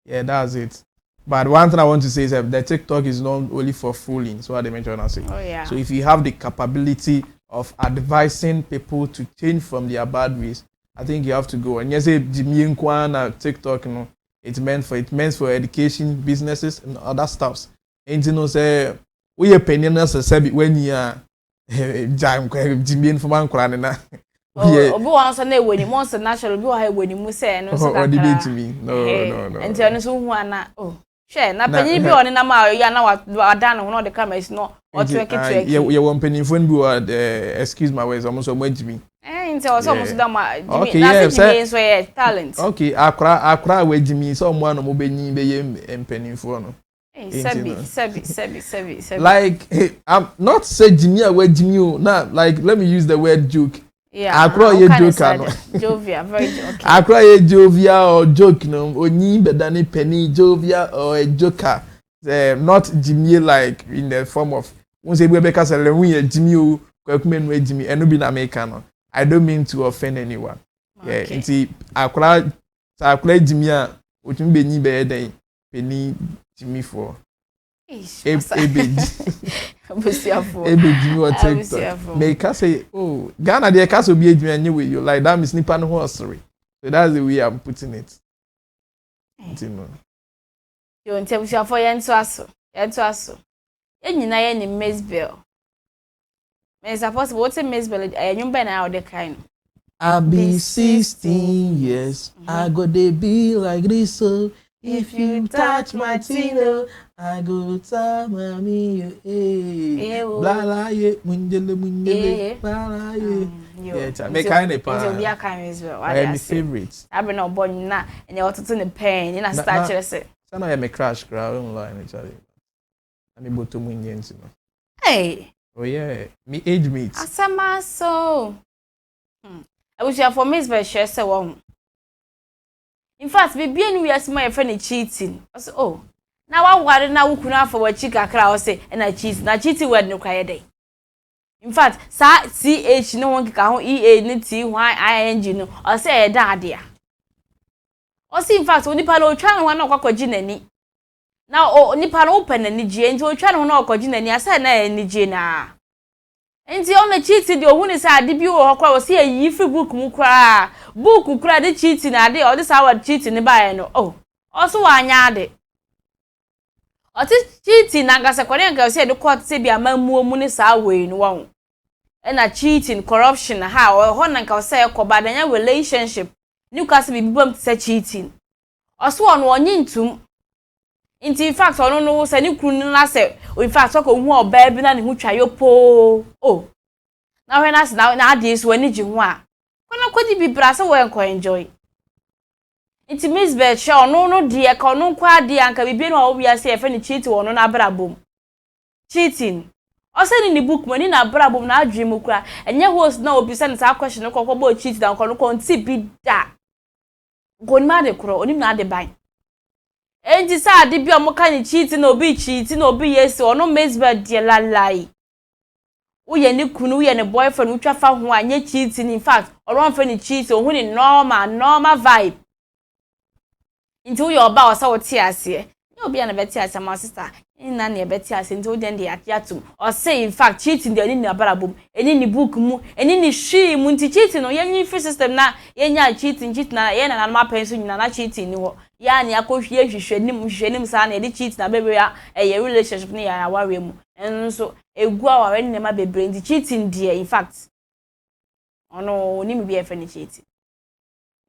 yeah, that's it. But one thing I want to say is that the TikTok is not only for fooling, so what they mentioned I say. Oh, yeah. So if you have the capability of advising people to change from their bad ways, I think you have to go. And you say Jimmy Nkwana TikTok, you know, it's meant for education, businesses, and other stuffs. And you know, say we are paying us a sebi when you are Jimmy Nkwana na. Obi wan so na eweni mo so national bi wa ha eweni mu se no so kakra. No. Enti ono so hu ana hwe na panyi bi oni na ma ya na wada no no de cameras no otweke ye won panimfo bi wa excuse my words almost so Jimmy enti o so mo so da ma Jimmy na se so ye talent okay akra we Jimmy so mo ano mo benyi be ye mpanimfo no Sebi. Like I'm not say Jimmy we Jimmy na like let me use the word joke. Yeah, Akra ye joke no. Jovia, very joke. Akra ye jovia or joke no. Oni bedani penny jovia or a joker. Not Jimmy like in the form of when say we be ka say we ye Jimmy o kwakumen we Jimmy eno bi na make no. I don't mean to offend anyone. Yeah, nti akra Jimmy a otumi be nyi be den penny Jimmy for. Ebe Jimmy or TikTok. Make us say, oh, Ghana the cast will be Jimmy anyway. You like that is nipa no history. So that's the way I'm putting it. You know. You ntemu sha for yentu aso. Enyina ye ni Mesbel. Me suppose what Mesbel enyumba na how the kind. I'll be 16 years. I go dey be like this so. If you touch my tino, I go tell mommy you blah la ye munjele blah la ye. Yeah, make kind of pan. It'll be a kind as well. My favorite. I've been on board na and you to the pen in a start say. So now me crash crowd online actually. And able to munyensi no. Hey. Oh yeah, me age mates. Asama so. I wish you for Miss Bell share say one. In fact, baby enu yes my friend cheating. I say, oh, now I worry now who kuna for what chika kra o say and I cheat. Na cheating word no kwaye dey. In fact, sa CH no one ka ho EA ni T Y ING no. I say e da ade a. O say in fact, onipa no twa no na kwakoji nani. Na onipa no open nani gie nti o twa no na kwakoji nani asa na nani gie na. Enti on the cheating the ohun is ade bi wo hokwa wo say yi free book mu kra book kra de cheating ade o this our cheating ne bae no oh also wa anya ade o ti cheating na gasa kwere nka say de court say bi amamuo mu ne sa we no won e na cheating corruption ha o ho na nka say ko ba danya relationship New cast be bom to cheating. Oso ono onye ntum. In fact, ono no say ni kunu na say, in fact, talk hu oba bi na ne hu twayo po. Oh. Na when as na ade so ani ji hu a. Kona kwadi bi bra say we enko enjoy. Inti Miss Bet show no die ka ono kwa ade anka bibie no obi ase e fe ni cheat wono na brabom. Cheating. Ose ni book money na brabom na adwe mu kura. Enye host na obi say na question ko bo cheat dan ko no konti bi da. Gonma de kro onim na ade ban. Enji sa ade bi omoka ni cheat na obi yes ono Miss Bet die lalai. Uye ni kunu uye ni boyfriend utwa fa ho anye cheating in fact oron fa ni cheat ohun ni normal vibe. Into your bow so tiase. You be an better as my sister. In none better as into then the atiatum. Or say in fact cheating the any barabum, any ni book mu, any she munti cheating or any free system na yenya cheating na yen and my pension na cheating no. Ya ni akohwie hwenim sa na cheat na bebe ya a relationship ni ya aware mu. And so egu aware ni ma bebre ndi cheating there in fact. Ono ni me be friend cheating.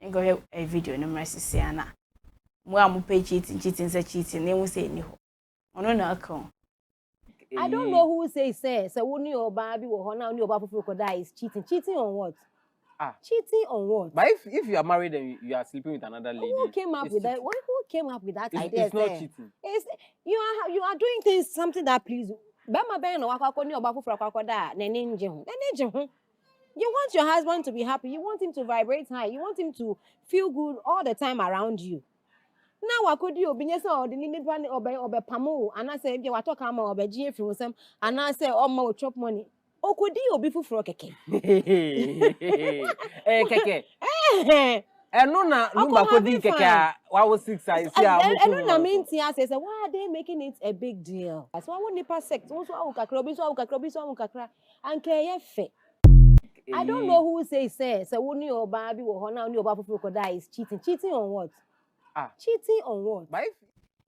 Ngo he a video no mercy say ana. Mo am pay cheating say cheating na emu say ni ho. Ono na aka. I don't know who say so woni oba bi wo ho na woni oba foforo ko die is cheating. Cheating on what? Cheating on what? But if you are married and you are sleeping with another lady, who came up with that? Who came up with that idea? It's not cheating. You are doing things something that please. Bema ben no akwa ni oba foforo akwa da na nje ho. You want your husband to be happy. You want him to vibrate high. You want him to feel good all the time around you. Now wakodi obinye se odini nipa ni obe pamo ana se bia wato ka ma obe gye fi wosam ana se o ma o chop money okodi obi fufuro keke keke eno na lumba kodi keke a wa wo 6 size ya mo eno na minti say why are they making it a big deal? So I want nipa sect so awu kakra obi so awu kakra anke ye fe. I don't know who say woni oba bi wo ho na woni oba fufuro ko die is cheating on what? Cheating on what?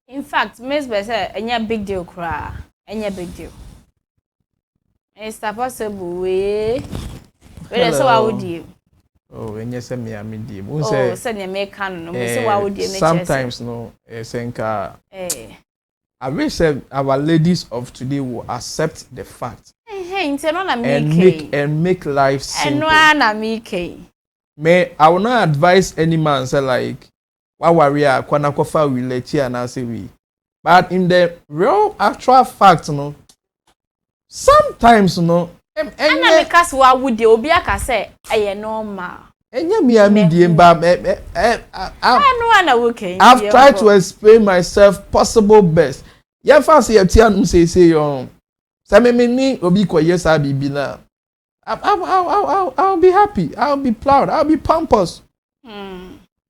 In fact, Miss Bessa, any big deal cry. Any big deal. It's possible way. Well, so I would you. Oh, and yes, me I mean dear. Oh, send your American no so why would you sometimes no senka. I wish that our ladies of today will accept the fact. And make life simple. I will not advise any man say like wa warrior kwana kofa relate and I say we. But in the real actual fact, no, sometimes no. And I because wa would you be aka say normal. I've tried to explain myself possible best. Yeah, fancy a tian say say me obi ko yes I be na. I'll be happy. I'll be proud. I'll be pompous.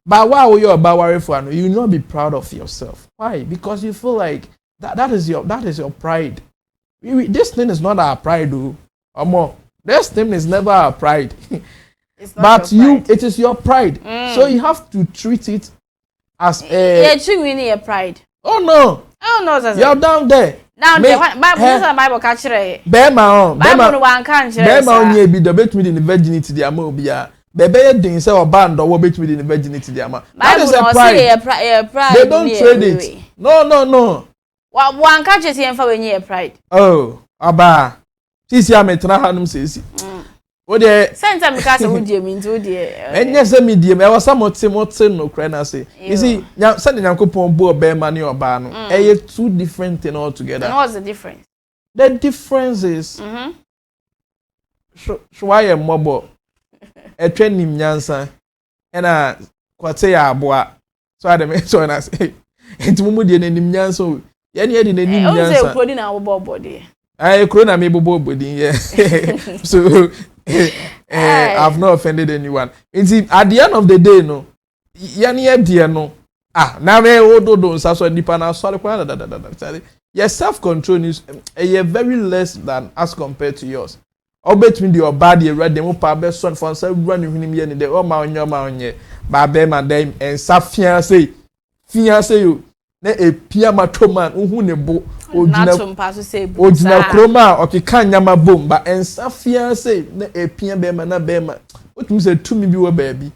But why will you about worry for? You not be proud of yourself. Why? Because you feel like that is your pride. This thing is not our pride, though. Or more. This thing is never our pride. But it is your pride. So you have to treat it as a. You're pride. Oh no. Oh no, you're down there. Now, Bible catch it. Bema onye bi the bet me the virginity the amobia. Bebe din say oband or bet me the virginity the ama. That is a pride. They don't trade it. No. One catch it here for when you pride. Oh, aba. Sisi ametra hanum sisi. O de senta me kasa wo die mi nti die. Enye se me die me wa samote no kra na say. You see, send Nyankopon bo obema ne oba no. Eye two different thing altogether. And what's the difference? The difference is Shwaya mobo. Etwe nim nyansa. Na kwate ya aboa. So ade me so na say. Enti mumu die nim nyansa o. Ye ne de nim nyansa. O say kodi na wo body. I corona me bobo body yeah. So I've not offended anyone. At the end of the day, no, no. Now me odo so nipa na sorry kwa your self-control is very less than as compared to yours. Obet me the body read them up be son for say run him here the o ma onye ba be ma dem en sa fiancé you na epia matoman uhu ne bo ojina kroma okeka nyama bom ba ensa fiancé na epia be ma na be ma otumi say tumi bi wo baabi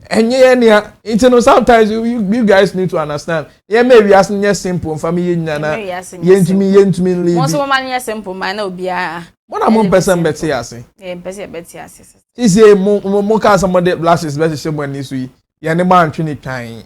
And yeah, sometimes you guys need to understand. Yeah, maybe asking yes simple family yen to me leave. Most of my yes simple man no be a. What am one person better yasi? Yeah, better yasi. Is a more can somebody blashes better someone this week. Yeah, the man trini kind.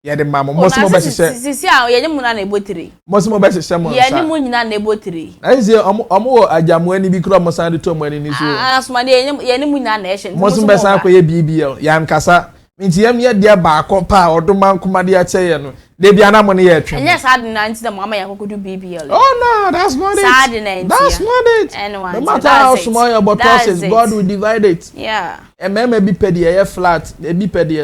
Yeah, the mama most more better say. Sisi a ye mu na ebotiri. Most more better someone. Yeah, ni mu nyina na ebotiri. I say omo ajamu ani bi kura mo san de to mo ani ni so. Asuma de ye ni mu nyina na ehye. Most more better akoye BBL. Ya nkasa. Minti yam ye dia ba akopa odoma nkomade a cheye no. De bia na mo ne ye twen. Yes, sad na nti da mama ya kokodu BBL. Oh no, that's not it. Sad na nti. That's not it. Anyone. No matter how small your bottle is, God will divide it. Yeah. And maybe pedi a flat, maybe pedi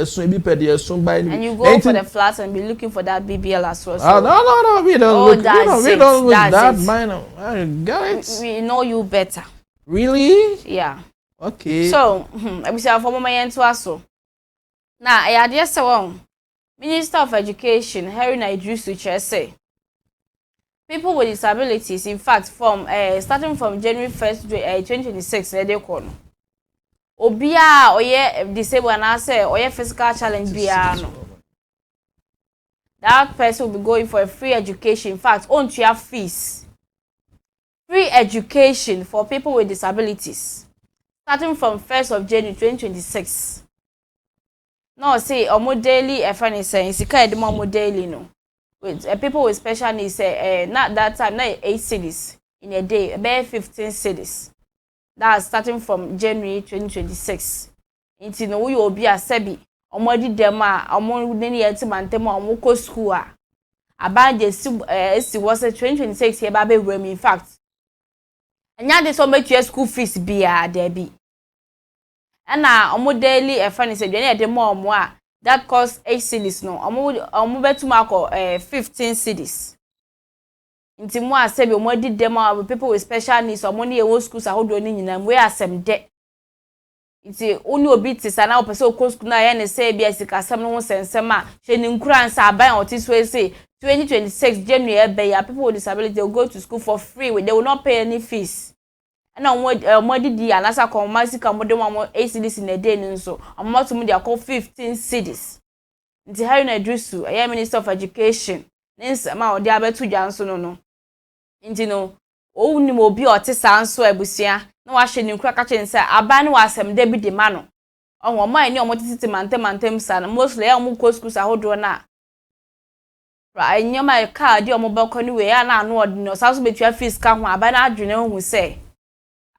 a soon by. And you go for the flats and be looking for that BBL as well. So. No, we don't look. We don't look that minor. I got it. We know you better. Really? Yeah. Okay. So, I be say for mama yen to aso. Now, I had yes one. Minister of Education, Harry Idrisu say people with disabilities, in fact, from starting from January 1st, 2026, they kono. Obia oye disabled and I say oye physical challenge biano. That person will be going for a free education. In fact, on to have fees. Free education for people with disabilities. Starting from 1st of January 2026. No, say omo daily friend is saying sika e dem omo daily no. With people with special needs say not that time not 8 cities in a day, about 15 cities. That's starting from January 2026. Inti no we obi asebi omo di dem a omo neni yeti mantem omo ko school a abanje si was 2026 here ba be room in fact. Anya dey so make your school fees bia there be. And omo daily friend is say dey more omo a that cost 8 cities no omo betu mako 15 cities. Inti mo asebi omo di dem a people with special needs omo ne e schools ahodo ni nyina we asem de. Inti oni obi tisa na opese okọ school na ye ne say bia sika asem no sensem a hwe ni nkuransa aban otis we say 2026 January ebe ya people with disability they will go to school for free they will not pay any fees. And omo di anasa commerce ka modem omo 8 cities in a day nso omo to dia call 15 cities. Nti Harry Idrisu Minister of Education nsema odi abetu dwa nso no. Nti no owuni mo obi otisa nso abusia na wa hye ni nkura ka chense aban ne wasem de bi de ma no. Omo man ni omo titi mantem sa na mostly ya omo ko schools ahodo na. Ra nyoma ka di omo bako ni we ya na anu odi no sa so betua fees ka ho aban na adwene hu se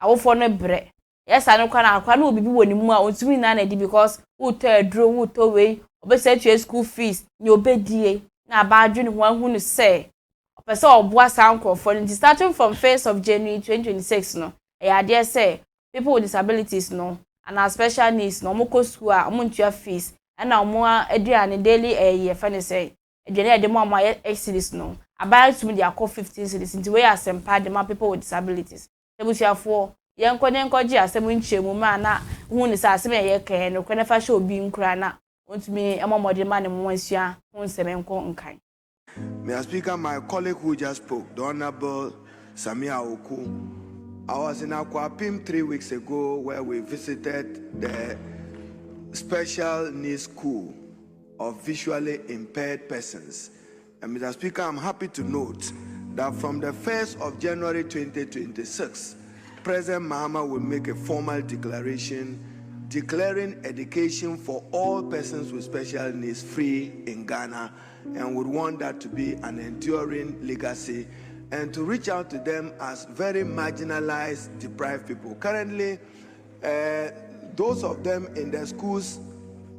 awofo no bre yes anu kwa na obibi woni mu a ontumi na na di because uto edro uto we obese tua school fees ni obedie na aba adwene ho ahu no se opese oboa sankrofo no starting from 1st of January 2026 no e dey say people with disabilities no and special needs no mo ko school a mo ntua fees na mo aduane daily ye fa ne say aduane ade mo ama 8 cities no aba tumi dey akọ 15 cities nti we asempa de ma people with disabilities ebusiafo yenkonye asem nchemu ma na hu ni sa asem ye kan no kwene fa hye obi nkura na ontumi amomode ma ne mo asua hu nsem enko nkan. Mr. Speaker, my colleague who just spoke, the Honorable Samia Oku, I was in Akwapim 3 weeks ago where we visited the special needs school of visually impaired persons. And Mr. Speaker, I'm happy to note that from the 1st of January 2026, President Mahama will make a formal declaration declaring education for all persons with special needs free in Ghana, and would want that to be an enduring legacy and to reach out to them as very marginalized, deprived people. Currently, those of them in the schools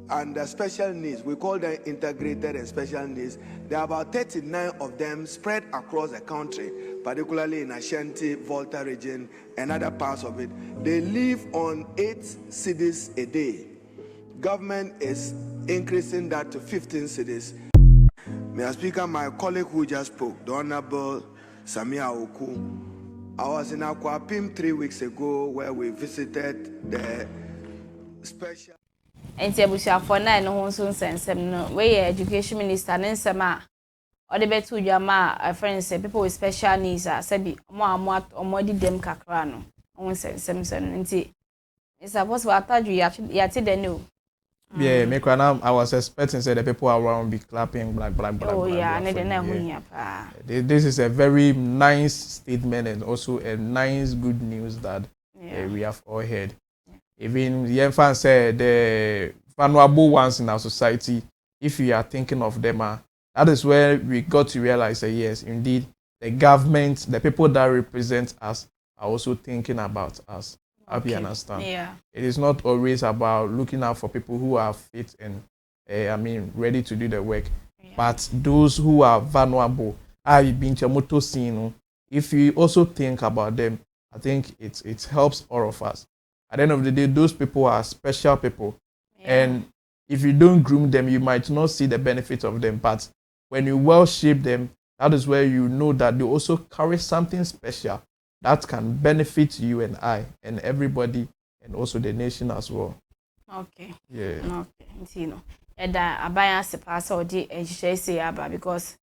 and the special needs, we call them integrated and special needs. There are about 39 of them spread across the country, particularly in Ashanti, Volta region, and other parts of it. They live on 8 cedis a day. Government is increasing that to 15 cedis. Mr. Speaker, my colleague who just spoke, the Honorable Samia Oku, I was in Akwapim 3 weeks ago where we visited the special. Enti ebusiafo na no ho nso nsensem no we education minister nsema o de betu dwama friends people with special needs sabi omo di dem kakra no ho nsensem nti is supposed to ataju ya ti de no Yeah, me I was expecting say the people around be clapping black. Oh yeah, This is a very nice statement and also a nice good news that we have all heard. Even the fan said the vulnerable ones in our society, if we are thinking of them, that is where we got to realize that yes, indeed, the government, the people that represent us are also thinking about us. I hope you understand. Yeah. It is not always about looking out for people who are fit and ready to do the work. Yeah. But those who are vulnerable, if you also think about them, I think it helps all of us. At the end of the day, those people are special people. Yeah. And if you don't groom them, you might not see the benefit of them. But when you well shape them, that is where you know that they also carry something special that can benefit you and I and everybody and also the nation as well. Okay. Yeah. Okay. You know, and abaya se pass or di YESEE aba because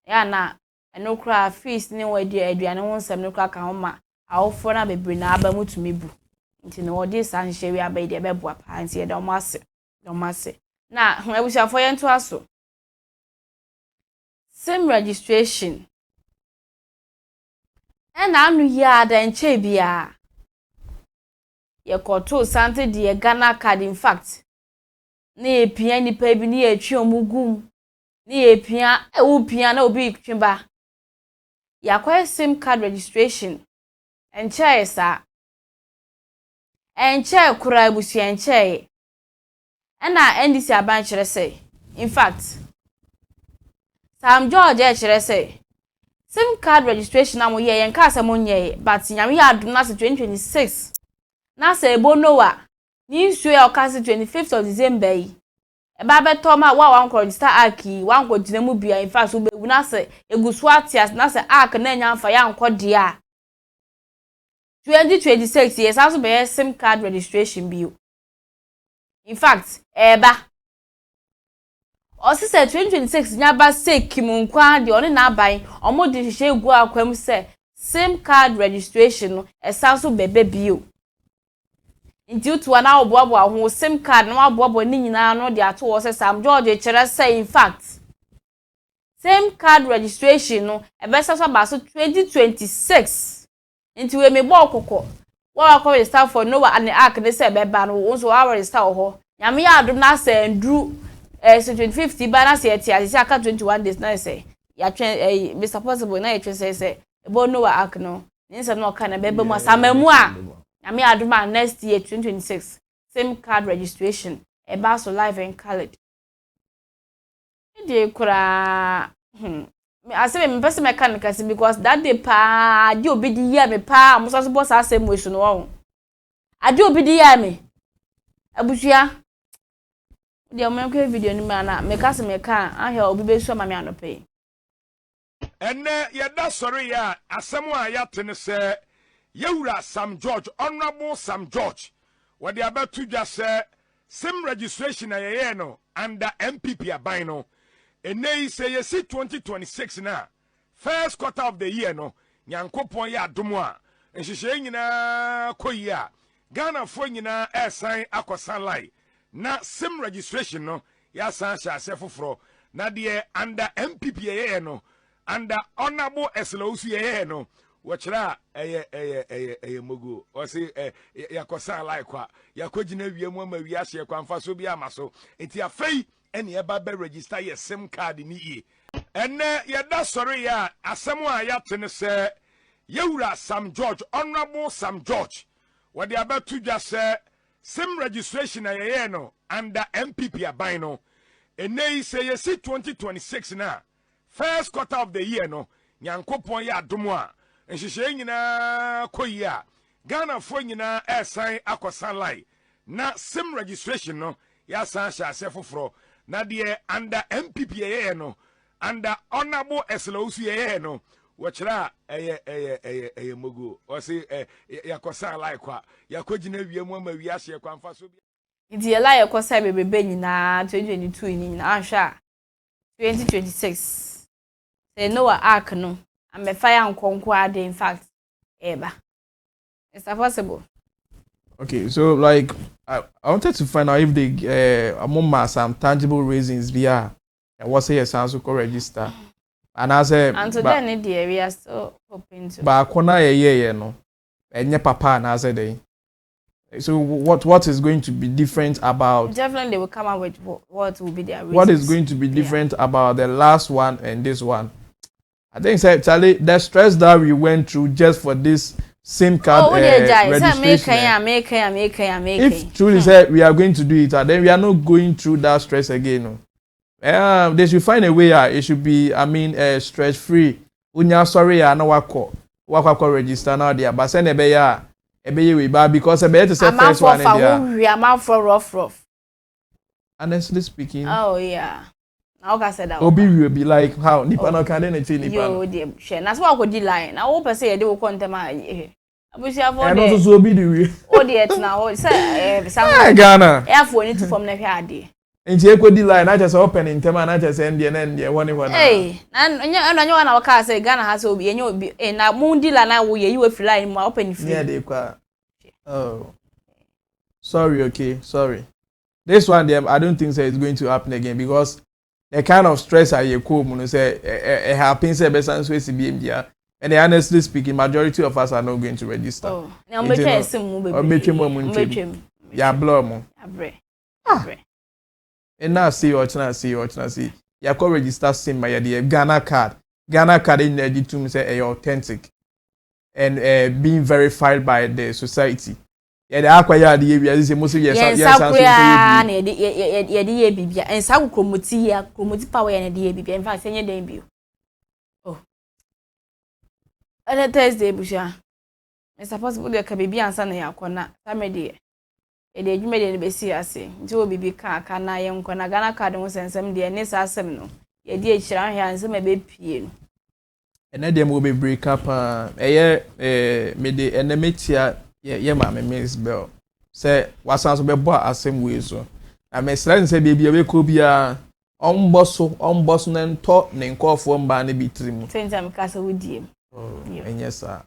na no cry feast ni we di aduane won sam no cry ka homa awofo na bebre na aba mutumi bu. Nti no odi san hyewe aba di beboa pa nti e do mase. Na ebusiafo ye nto aso. Same registration. And anu ya da nche bia ye koto sante de Ghana card in fact na epia nipa bi na etwi omugum na epia ewupia na obi tweba yakwa sim card registration enche esa enche kura ebusu enche na NDC aban kire say in fact Sam George e kire say SIM card registration na mo ye yen ka asem onye but nyame ya adum na 2026 na se ebo noa ni nsu e okase 25th of December yi e ba beto ma wa wan register aki wan ko gina mu bia in fact obewu na se egusu atias na se ak na nya mfa ya nko dia 2026 yes aso be SIM card registration bio in fact eba Osise 2026 nyaba sake munkwa de oni na aban omodi hihye egu akwam se SIM card registration no esanso bebe bio nti utu na oboabo ho SIM card na oboabo ni nyina no de ato wo se Sam George kire say in fact SIM card registration no ebesaso ba so 2026 nti we me bo okoko wa ko register for no and arc de se beba no wo so wa register ho nyame ya adum na se ndru 2050 ba na se ati aka 21 days na say ya twen Mr Possible na twen say ebo no wa arc no nse no ka na beba mu asamamu a nyame aduma next year 2026 SIM card registration eba so live and colored dey kura I say me person mechanic because that day pa di obi di year me pa mo so boss asem we so no won adi obi di year me abusia de o menko video ni ma na me kase me kan ahia obi be so ma me anope enne ye da sorry ya asem a ya tene se yewura Sam George honorable Sam George what they about to just say SIM registration ayeye no under MPP aban no ene say YESEE 2026 na first quarter of the year no nyankopon ya adomo a nhihye nyina koyi a Ghana fo nyina esan akosan lai na SIM registration no ya san sha sefoforo na de under MPP ye no under honorable eslausu ye no wachira eye mogo o se yakosan lai kwa yakogina wiem ama wi ahye kwanfa so bi amaso enti afei ene eba be register ye SIM card ni ye ene ye da sorry ya asem a ya tene se yewura Sam George honorable Sam George what they about to just say SIM registration ayeye no under MPP aban no ene say YESEE 2026 na first quarter of the year no nyankopon ya adomo a nhihye nyina koyi a Ghana fo nyina esan akosan lai na SIM registration no ya san sha sefoforo na de under MPP ye no under honorable eslausu ye no wachira eye mogo o se yakosan lai kwa yakogina wiem ama wi ahye kwanfa so idi ye la yakosan bebebe nyina 2022 ni nyina ahwa 2026 say Noah arc no am fire nkonko ade in fact eba Mr Possible Okay, so like I wanted to find out if they among some tangible reasons via and what say yes answer co register. And as a and to then the area so hoping to. But kona ye no. Enye papa and as a day. So what is going to be different about? Definitely they will come up with what will be their reasons. What is going to be different about the last one and this one? I think Charlie, the stress that we went through just for this SIM card registration. If truly said we are going to do it, then we are not going through that stress again. No. They should find a way. It should be, stress free. Unya sorry, I know what register now there, but send a beya. Because a better say first one in there. We are mouth for rough. Honestly speaking. Oh yeah. Now I said that. Obi will be like how nipa no can dey nipa. Yo dey share. Na so I go di line. Na wo person e dey wo kontem a. Abusia for dey. No so obi dey we. O dey et na o say Ghana. E for need to form na hwe ade. Nti e ko di line na just open intem na just end there na end there one one. Eh, na nya na waka say Ghana has obi enye obi na mu di line na wo ye we free line mu open free. Yeah, dey kwa. Oh. Sorry, okay. Sorry. This one them I don't think so it's going to happen again because the kind of stress I come say it happens a better so it's BMDR. And honestly speaking, majority of us are not going to register. Oh, now make ya blow mo. Abre. And now see. Ya call register SIM my the Ghana card. Ghana card in the to say authentic and being verified by the society. Yeah, the acquire the area is most yes na ye bibia en sa kromoti power ya na de bibia in fact say dem bio. Oh. On Thursday busha. It's possible there can be ansa na yakona. Samedi e de adwuma de be si ase. Nti wo bibi ka na ye nkona Ghana card mo sensem de ne sa asem no. Ye de ehira hwe ansem e be pie no. Ene dem wo be break up me de enemetia yeah, ma Miss Bell. Say, what sounds be bought as same way so. I may say, baby, we could be a on boss and talk, name call for one be trim. Same time, castle with you. And yes, sir.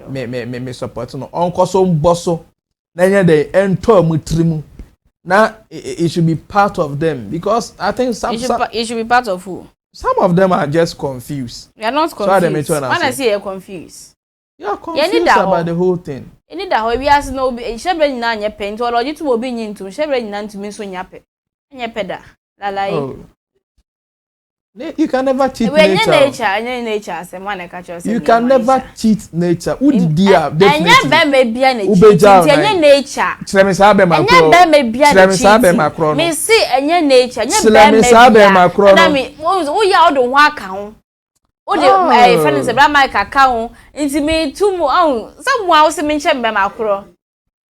Me support no uncle so bosso. Then they enter with trim. Now it should be part of them because I think it should be part of who? Some of them are just confused. We are not confused. When I say you're confused. You're confused about the whole thing. Any that we ask no shebre nyina anya paint or you to obi nyintum shebre nyina ntumi so nyape anya peda lalai. You can never cheat nature. You can never cheat nature. Who did dia definitely. Anya be me bia na cheat. Anya nature. Anya be me bia na cheat. Me see anya nature. Anya be me bia. Na me wo ya odo ho aka ho. O de friend se bra mic account nti me tumu someone wo se me nche mbem akro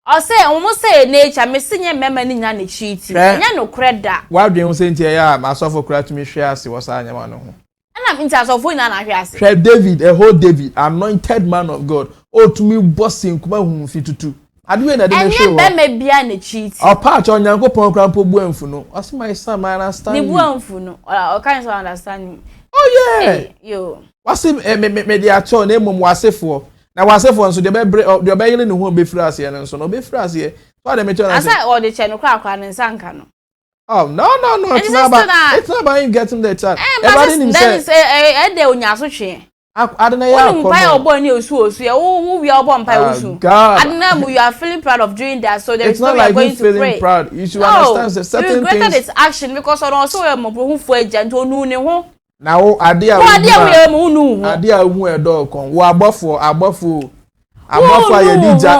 o se omo se nature me sinye mbema ni nya na cheat nya no kreda wa dwen wo se nti ya asofo kra tumi hwe ase wo sa anya ma no ho ana nti asofo ina na hwe ase David a whole David anointed man of God o tumi bossing kuma hu fitutu adwe na de me hwe wo enya mbema bia na cheat o pa cha onyankopon kra mpo buamfu no o se my son I understand ni buamfu no o kan so understand. Oh yeah. Hey, yo. What's me dia cho na emom wasefo. Na wasefo nso de be yele ne ho be frase ne nso no be frase. So de me cho na. Asa all the che no kwa ne nsanka no. Oh no. It's not about you getting the chat. Everybody him say de onya so twe. Adena ya ko. Mpai obo ni osu ye wo wi obo mpai osu. Adena you are feeling proud of doing that so there is no way going to pray. It's not like you feeling proud. You should understand that certain things. You regretted its action because on also we mo hu fo agent onu ne ho. Now adia hu edo kon wo abofo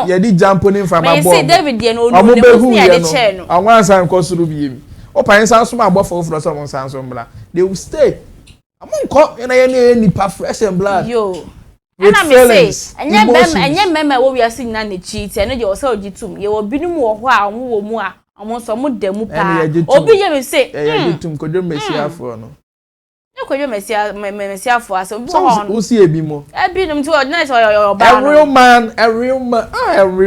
ye di jump ni from abofo. Me say David dey no no dey chair no. Anwan san ko suru bi yemi. O pan san so abofo fro so mon san so mbla. They will stay. Amon ko na ye nipa fresh and blood. Yo. And me say enye mema wo wi ase na cheat eno je wo say ogitum ye wo binu mu wo ho a wo mu a omo so mu demu pa. Obi ye me say ogitum ko do mesiafo no. Kojo mesia for us. Who see ebi mo? Ebi num to ordinary your ba. A real man. A real man.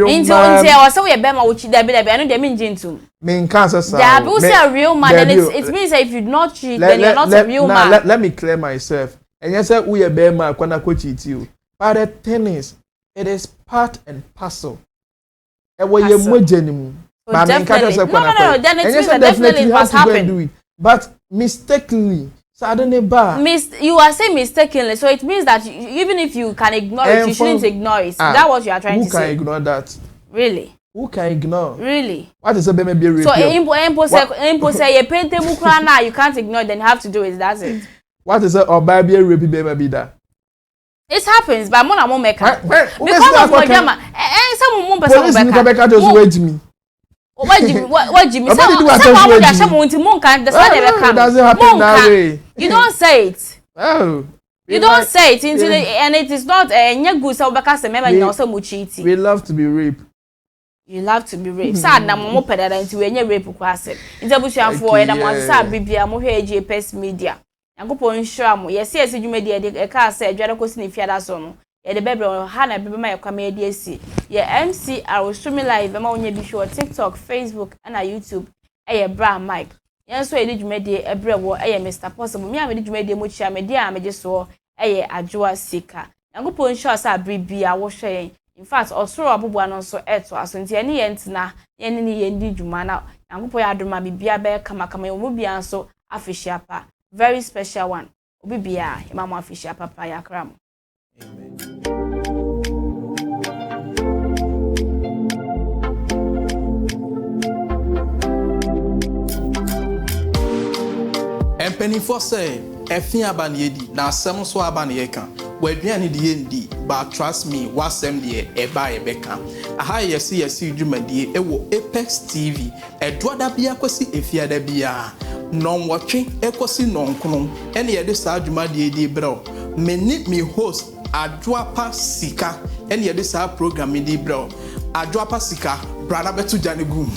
Into I was we be ma uchi da bi I no dey mean jintum. Me cancer sir. Yeah, but say a real man and it means that if you not cheat then you're not a real man. Let me clear myself. And you say we be ma kwana ko cheat you. But the thing is it is part and parcel. Ewo ye moje ni mu. But definitely. No, definitely it must happen. But mistakenly, suddenly you are saying mistakenly, so it means that even if you can ignore it, you shouldn't ignore it. That's what you are trying to say. Who can ignore that? Really? Who can ignore? Really? What is a baby rape? So impo say you paint them now, you can't ignore it, then you have to do it. That's it. What is a baby rape baby that? It happens, but I'm not make because of my drama. Some more person just wait me. What Jimmy? Doesn't happen that way. You don't say it. Oh. You don't say it into and it is not good so because remember you also muchiti. We love to be raped. You love to be raped. Sad na mo pedada into we rape kwase. Interbusuafo e da mo sa bibia mo hwe YESEE media. Yankopon hwira mo YESEE dwumadi e ka say adware kosi ne fiada so no. Ye de bebre ha na bebe ma ye kwama ye esi. Ye MC are streaming live ma onye bi show TikTok, Facebook and YouTube. Eye bra mic. Yen so ye dwumadi e bre wo eye Mr Possible. Me am de dwumadi mo chia me de am je so eye adwoa sika. Yankopon hwira sa bibia wo hwe. In fact, osoro abubwa no so eto asonti ene ye ntina ye ne ye ndi dwuma na yankopon ya adoma bibia be kama yo bia so afishia pa. Very special one. Obi bia imam afishia papa ya kram. Amen. Empenifo say efin abane yedi na asem so abane ye kan waduane de yendi but trust me wasem de e ba ye beka aha YESEE dwumadie ewo Apex TV edwoda bia kwasi efiada bia non watwe ekosi nonkono ene ye de sa dwumadie di bro me host adwoapa sika ene ye de sa program di bro adwoapa sika brada betu janegum